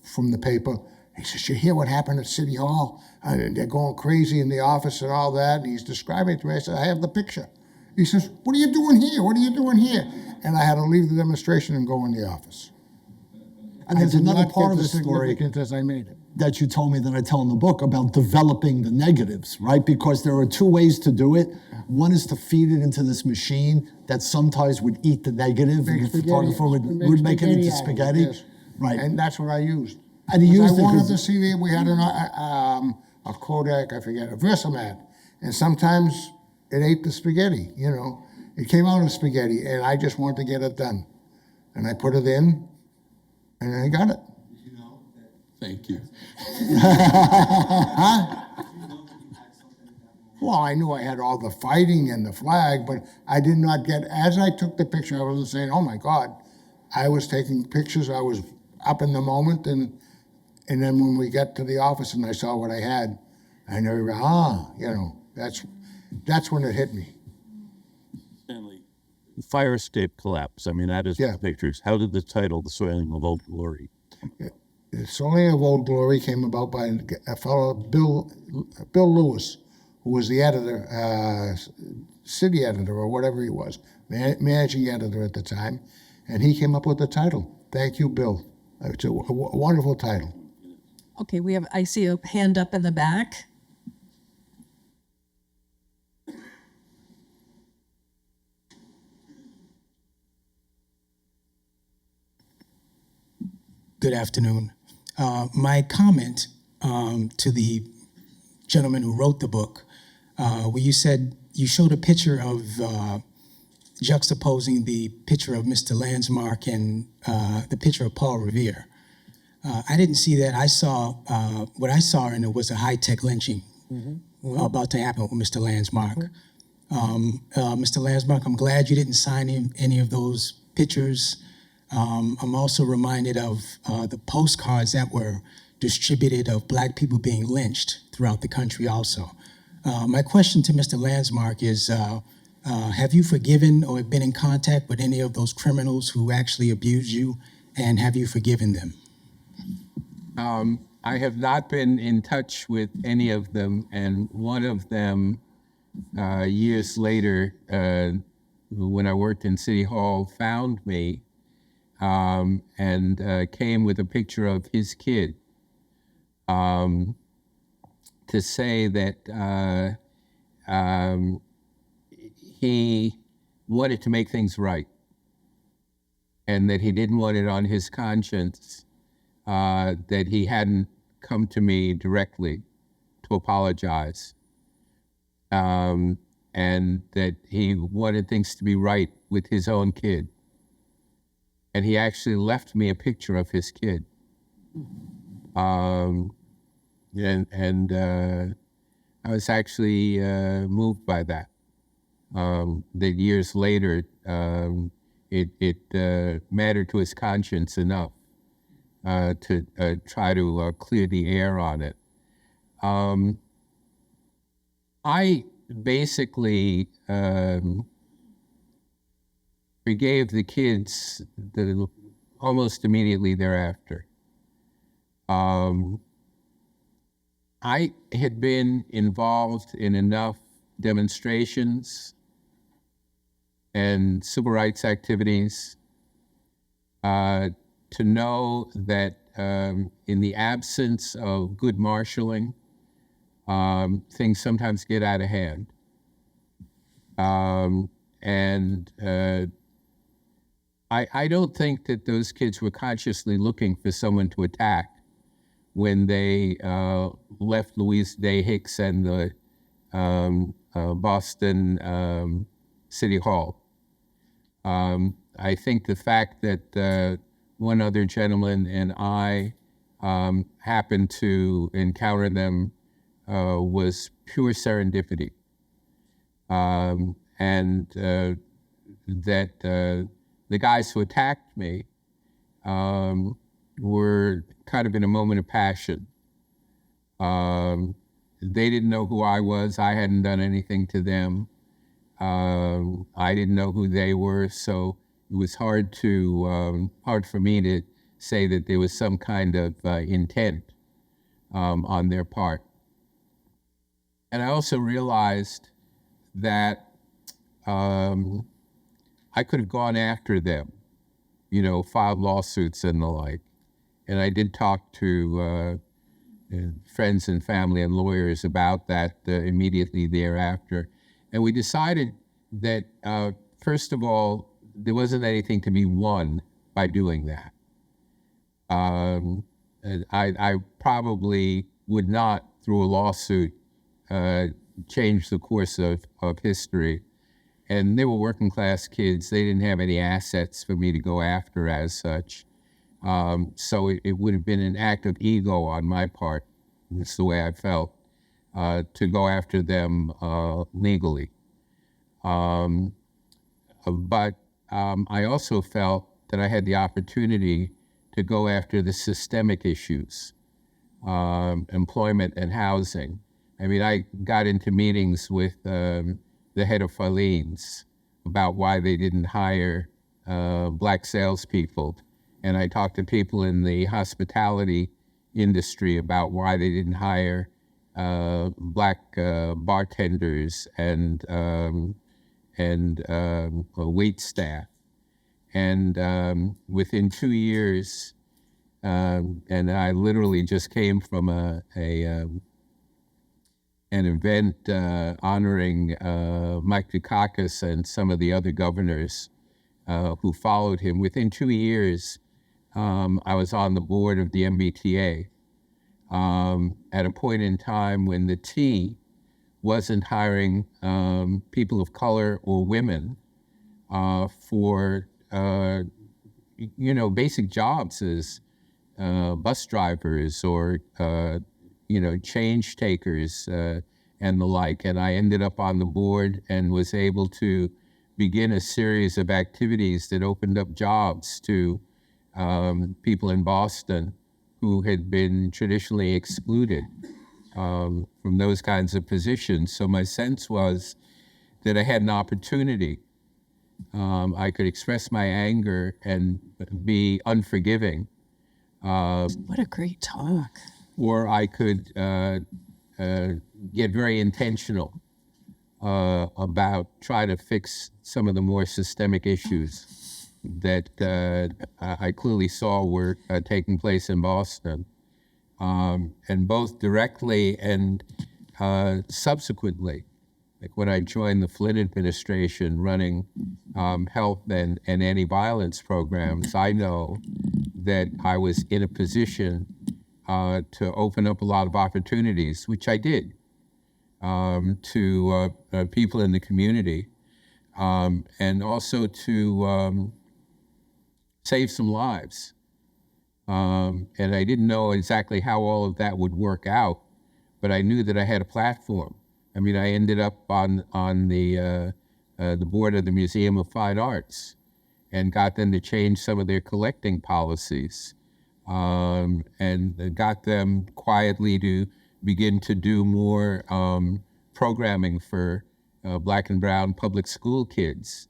from the paper. He says, "You hear what happened at City Hall? They're going crazy in the office and all that." And he's describing it to me. I said, "I have the picture." He says, "What are you doing here? What are you doing here?" And I had to leave the demonstration and go in the office. And there's I did another not part get of the the story significance as I made it. that you told me that I tell in the book about developing the negatives, right? Because there are two ways to do it. One is to feed it into this machine that sometimes would eat the negative, and the photographer would make it into spaghetti. Yes. Right. And that's what I used. And he used I it wanted 'cause- to see that we had a Kodak, I forget, a Versamat. And sometimes it ate the spaghetti, It came out of spaghetti, and I just wanted to get it done. And I put it in, and I got it. Thank you. Well, I knew I had all the fighting and the flag, but I did not get, as I took the picture, I wasn't saying, "Oh my God." I was taking pictures, I was up in the moment, and then when we got to the office and I saw what I had, I knew, that's when it hit me. Stanley, fire escape collapse. I mean, that is Yeah. the pictures. How did the title, The Soiling of Old Glory? The Soiling of Old Glory came about by a fellow, Bill Lewis, who was the editor, city editor or whatever he was, managing editor at the time, and he came up with the title. Thank you, Bill. It's a wonderful title. Okay, I see a hand up in the back. Good afternoon. My comment to the gentleman who wrote the book, where you said you showed a picture of juxtaposing the picture of Mr. Landsmark and the picture of Paul Revere. I didn't see that. I saw what I saw, and it was a high-tech lynching about to happen with Mr. Landsmark. Mr. Landsmark, I'm glad you didn't sign any of those pictures. I'm also reminded of the postcards that were distributed of Black people being lynched throughout the country also. My question to Mr. Landsmark is, have you forgiven or been in contact with any of those criminals who actually abused you, and have you forgiven them? I have not been in touch with any of them, and one of them, years later, when I worked in City Hall, found me and came with a picture of his kid to say that he wanted to make things right and that he didn't want it on his conscience that he hadn't come to me directly to apologize, and that he wanted things to be right with his own kid. And he actually left me a picture of his kid. And I was actually moved by that. That years later, it mattered to his conscience enough to try to clear the air on it. I basically forgave the kids almost immediately thereafter. I had been involved in enough demonstrations and civil rights activities to know that in the absence of good marshaling, things sometimes get out of hand. I don't think that those kids were consciously looking for someone to attack when they left Louise Day Hicks and the Boston City Hall. I think the fact that one other gentleman and I happened to encounter them was pure serendipity. And that the guys who attacked me were kind of in a moment of passion. They didn't know who I was. I hadn't done anything to them. I didn't know who they were, so it was hard for me to say that there was some kind of intent on their part. And I also realized that I could have gone after them, filed lawsuits and the like. And I did talk to friends and family and lawyers about that immediately thereafter. And we decided that, first of all, there wasn't anything to be won by doing that. I probably would not, through a lawsuit, change the course of history. And they were working class kids. They didn't have any assets for me to go after as such. So it would have been an act of ego on my part, that's the way I felt, to go after them legally. But I also felt that I had the opportunity to go after the systemic issues, employment and housing. I mean, I got into meetings with the head of Filene's about why they didn't hire Black salespeople. And I talked to people in the hospitality industry about why they didn't hire Black bartenders and wait staff. And within 2 years, and I literally just came from an event honoring Mike Dukakis and some of the other governors who followed him. Within 2 years, I was on the board of the MBTA at a point in time when the T wasn't hiring people of color or women for basic jobs as bus drivers or change takers and the like. And I ended up on the board and was able to begin a series of activities that opened up jobs to people in Boston who had been traditionally excluded from those kinds of positions. So my sense was that I had an opportunity. I could express my anger and be unforgiving. What a great talk. Or I could get very intentional about trying to fix some of the more systemic issues that I clearly saw were taking place in Boston. And both directly and subsequently, like when I joined the Flynn administration running health and anti-violence programs, I know that I was in a position to open up a lot of opportunities, which I did, to people in the community, and also to save some lives. And I didn't know exactly how all of that would work out, but I knew that I had a platform. I mean, I ended up on the board of the Museum of Fine Arts and got them to change some of their collecting policies, and got them quietly to begin to do more programming for Black and brown public school kids,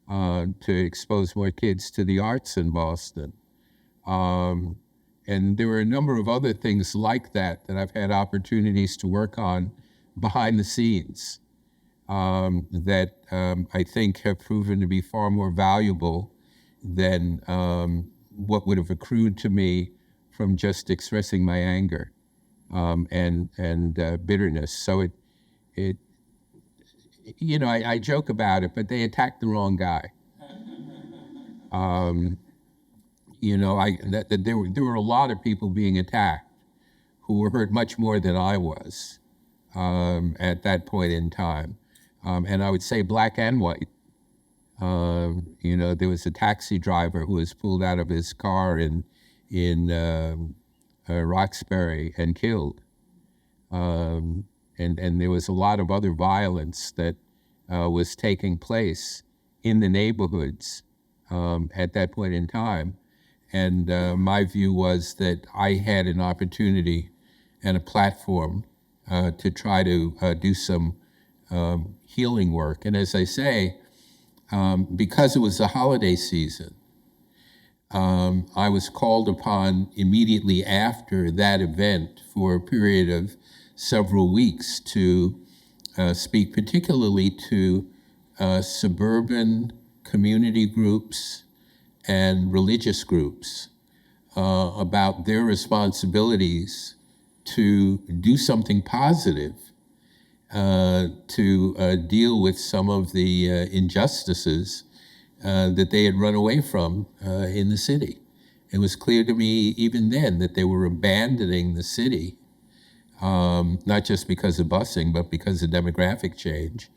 to expose more kids to the arts in Boston. And there were a number of other things like that I've had opportunities to work on behind the scenes, that I think have proven to be far more valuable than what would have accrued to me from just expressing my anger and bitterness. So I joke about it, but they attacked the wrong guy. There were a lot of people being attacked who were hurt much more than I was at that point in time. And I would say black and white. There was a taxi driver who was pulled out of his car in Roxbury and killed. And there was a lot of other violence that was taking place in the neighborhoods at that point in time. And my view was that I had an opportunity and a platform to try to do some healing work. And as I say, because it was the holiday season, I was called upon immediately after that event for a period of several weeks to speak particularly to suburban community groups and religious groups about their responsibilities to do something positive to deal with some of the injustices that they had run away from in the city. It was clear to me even then that they were abandoning the city, not just because of busing, but because of demographic change.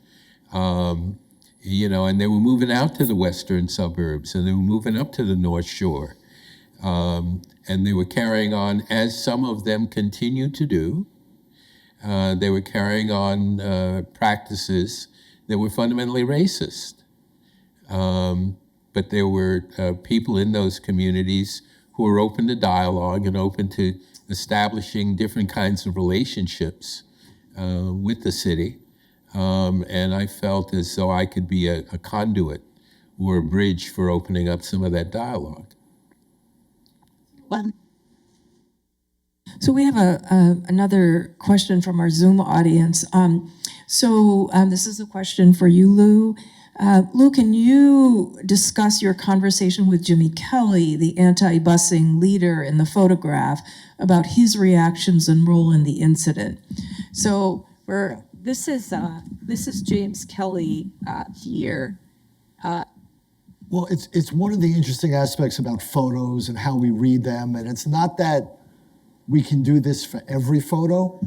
And they were moving out to the western suburbs, and they were moving up to the North Shore. And they were carrying on, as some of them continue to do, they were carrying on practices that were fundamentally racist. But there were people in those communities who were open to dialogue and open to establishing different kinds of relationships with the city. And I felt as though I could be a conduit or a bridge for opening up some of that dialogue. Well, so we have another question from our Zoom audience. This is a question for you, Lou. Lou, can you discuss your conversation with Jimmy Kelly, the anti-busing leader in the photograph, about his reactions and role in the incident? So this is James Kelly here. Well, it's one of the interesting aspects about photos and how we read them, and it's not that we can do this for every photo,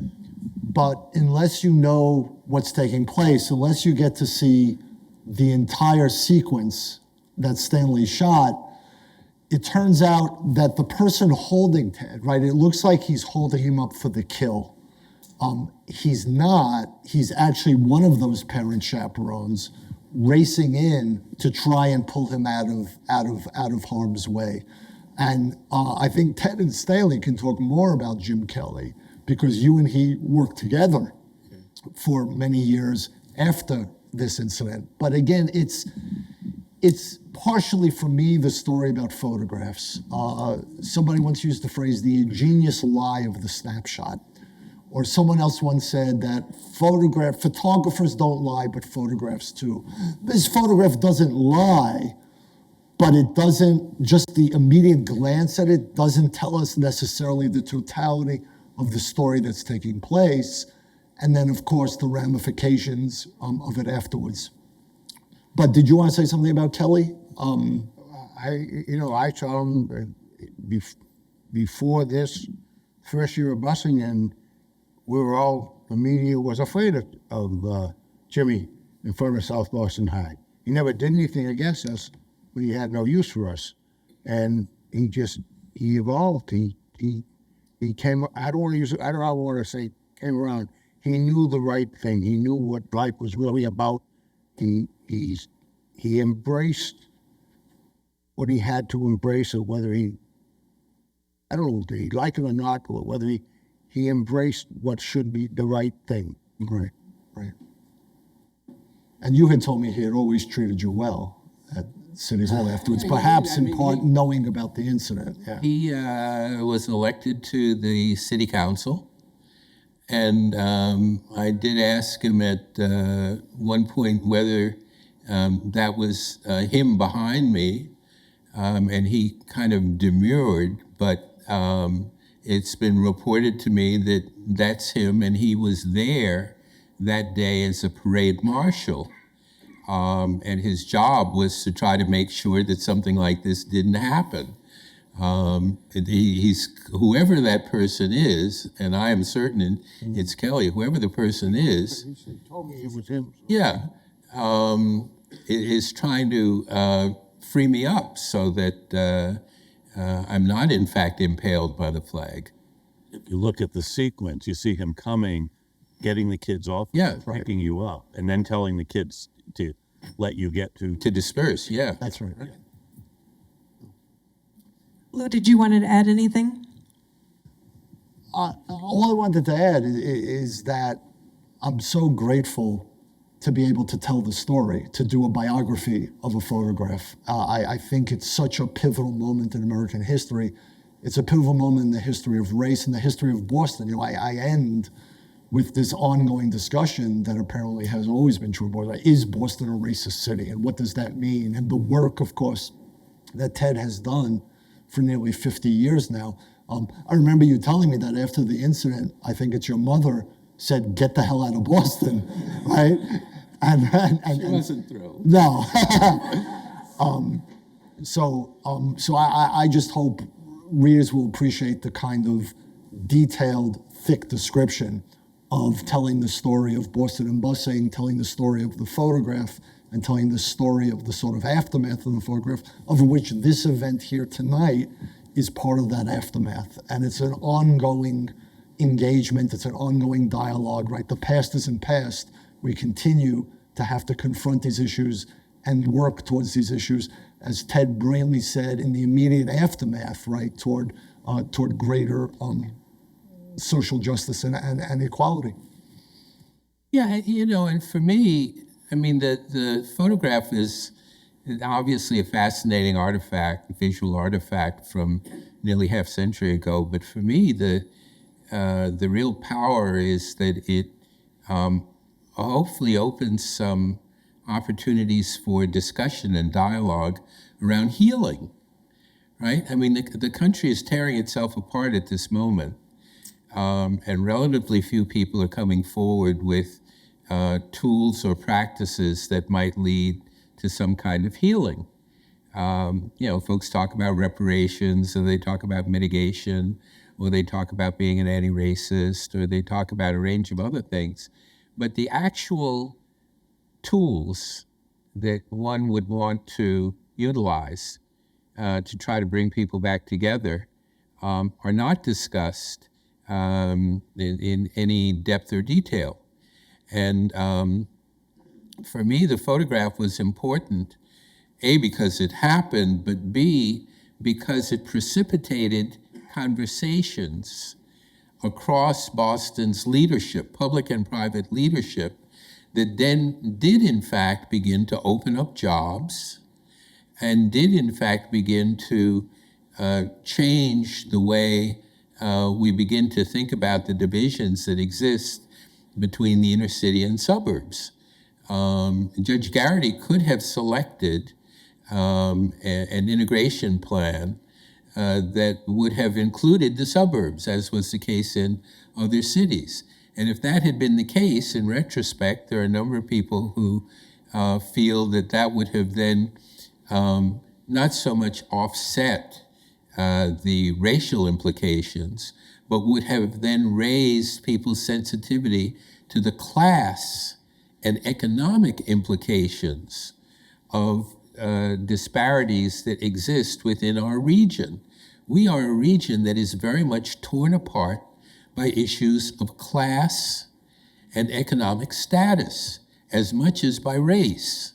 but unless you know what's taking place, unless you get to see the entire sequence that Stanley shot, it turns out that the person holding Ted, right, it looks like he's holding him up for the kill. He's not. He's actually one of those parent chaperones racing in to try and pull him out of harm's way. And I think Ted and Stanley can talk more about Jim Kelly because you and he worked together for many years after this incident. But again, it's partially for me the story about photographs. Somebody once used the phrase the ingenious lie of the snapshot. Or someone else once said that photographers don't lie, but photographs do. This photograph doesn't lie, but it doesn't, just the immediate glance at it doesn't tell us necessarily the totality of the story that's taking place. And then, of course, the ramifications of it afterwards. But did you want to say something about Kelly? I saw him before this first year of busing, and the media was afraid of Jimmy in front of South Boston High. He never did anything against us, but he had no use for us. And he evolved. He came, I don't want to say came around. He knew the right thing. He knew what life was really about. He embraced what he had to embrace, or whether I don't know if he liked it or not, or whether he embraced what should be the right thing. Right. And you had told me he had always treated you well at City Hall afterwards, perhaps in part knowing about the incident. Yeah. He was elected to the city council, and I did ask him at one point whether that was him behind me, and he kind of demurred, but it's been reported to me that that's him, and he was there that day as a parade marshal. And his job was to try to make sure that something like this didn't happen. He's whoever that person is, and I am certain it's Kelly, whoever the person is. He told me it was him. Yeah, is trying to free me up so that I'm not, in fact, impaled by the flag. If you look at the sequence, you see him coming, getting the kids off, picking you up, and then telling the kids to let you get to disperse. Yeah, That's right. Lou, did you want to add anything? All I wanted to add is that I'm so grateful to be able to tell the story, to do a biography of a photograph. I think it's such a pivotal moment in American history. It's a pivotal moment in the history of race and the history of Boston. I end with this ongoing discussion that apparently has always been true of Boston. Is Boston a racist city? And what does that mean? And the work, of course, that Ted has done for nearly 50 years now. I remember you telling me that after the incident, I think it's your mother said, "Get the hell out of Boston," right? she wasn't thrilled. No. So I just hope readers will appreciate the kind of detailed, thick description of telling the story of Boston and busing, telling the story of the photograph, and telling the story of the sort of aftermath of the photograph, of which this event here tonight is part of that aftermath. And it's an ongoing engagement, it's an ongoing dialogue, right? The past isn't past. We continue to have to confront these issues and work towards these issues, as Ted brilliantly said, in the immediate aftermath, right, toward greater social justice and equality. Yeah, and for me, I mean, the photograph is obviously a fascinating artifact, visual artifact from nearly half century ago. But for me, the real power is that it hopefully opens some opportunities for discussion and dialogue around healing, right? I mean, the country is tearing itself apart at this moment, and relatively few people are coming forward with tools or practices that might lead to some kind of healing. Folks talk about reparations, or they talk about mitigation, or they talk about being an anti-racist, or they talk about a range of other things. But the actual tools that one would want to utilize to try to bring people back together are not discussed in any depth or detail. And for me, the photograph was important, A, because it happened, but B, because it precipitated conversations across Boston's leadership, public and private leadership, that then did in fact begin to open up jobs and did in fact begin to change the way we begin to think about the divisions that exist between the inner city and suburbs. Judge Garrity could have selected an integration plan that would have included the suburbs, as was the case in other cities. And if that had been the case, in retrospect, there are a number of people who feel that that would have then not so much offset the racial implications, but would have then raised people's sensitivity to the class and economic implications of disparities that exist within our region. We are a region that is very much torn apart by issues of class and economic status as much as by race.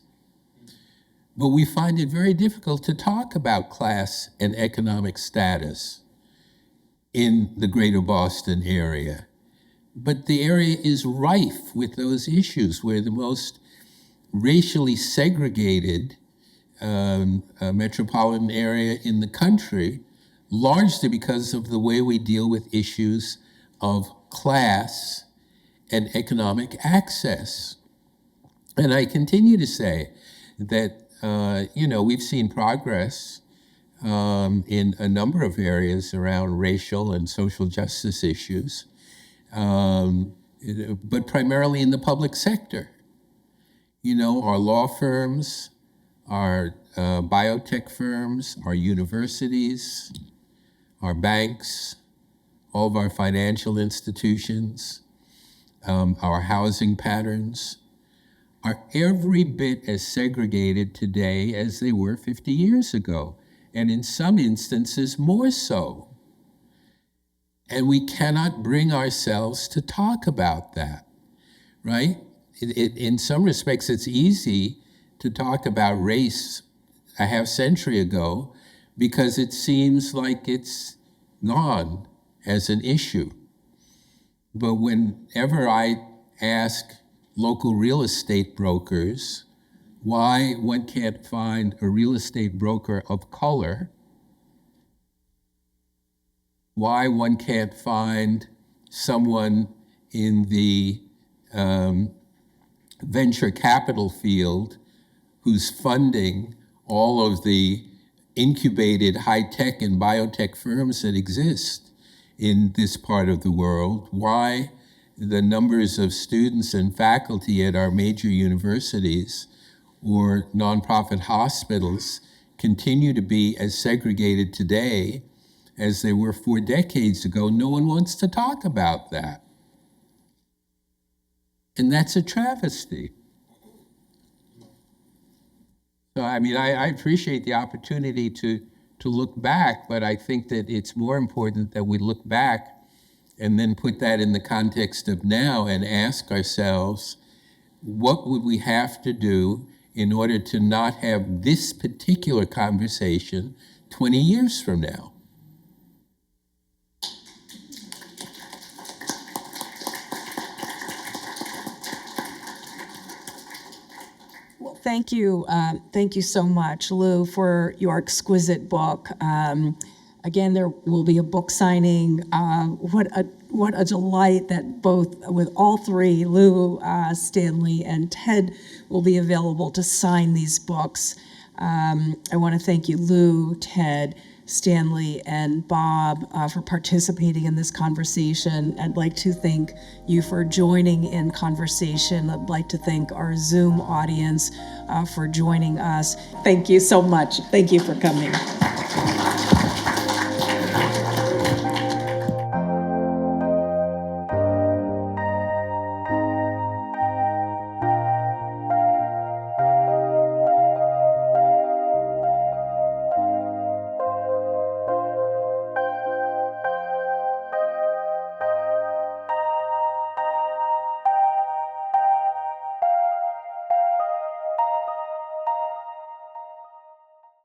But we find it very difficult to talk about class and economic status in the greater Boston area. But the area is rife with those issues. We're the most racially segregated metropolitan area in the country, largely because of the way we deal with issues of class and economic access. And I continue to say that, we've seen progress in a number of areas around racial and social justice issues, but primarily in the public sector. Our law firms, our biotech firms, our universities, our banks, all of our financial institutions, our housing patterns are every bit as segregated today as they were 50 years ago, and in some instances more so. And we cannot bring ourselves to talk about that, right? In some respects, it's easy to talk about race a half century ago because it seems like it's gone as an issue. But whenever I ask local real estate brokers why one can't find a real estate broker of color, why one can't find someone in the venture capital field who's funding all of the incubated high-tech and biotech firms that exist in this part of the world, why the numbers of students and faculty at our major universities or nonprofit hospitals continue to be as segregated today as they were 4 decades ago. No one wants to talk about that. And that's a travesty. So, I appreciate the opportunity to look back, but I think that it's more important that we look back and then put that in the context of now and ask ourselves, what would we have to do in order to not have this particular conversation 20 years from now? Thank you. Thank you so much, Lou, for your exquisite book. Again, there will be a book signing. What a delight that both, with all three, Lou, Stanley, and Ted, will be available to sign these books. I want to thank you, Lou, Ted, Stanley, and Bob for participating in this conversation. I'd like to thank you for joining in conversation. I'd like to thank our Zoom audience for joining us. Thank you so much. Thank you for coming.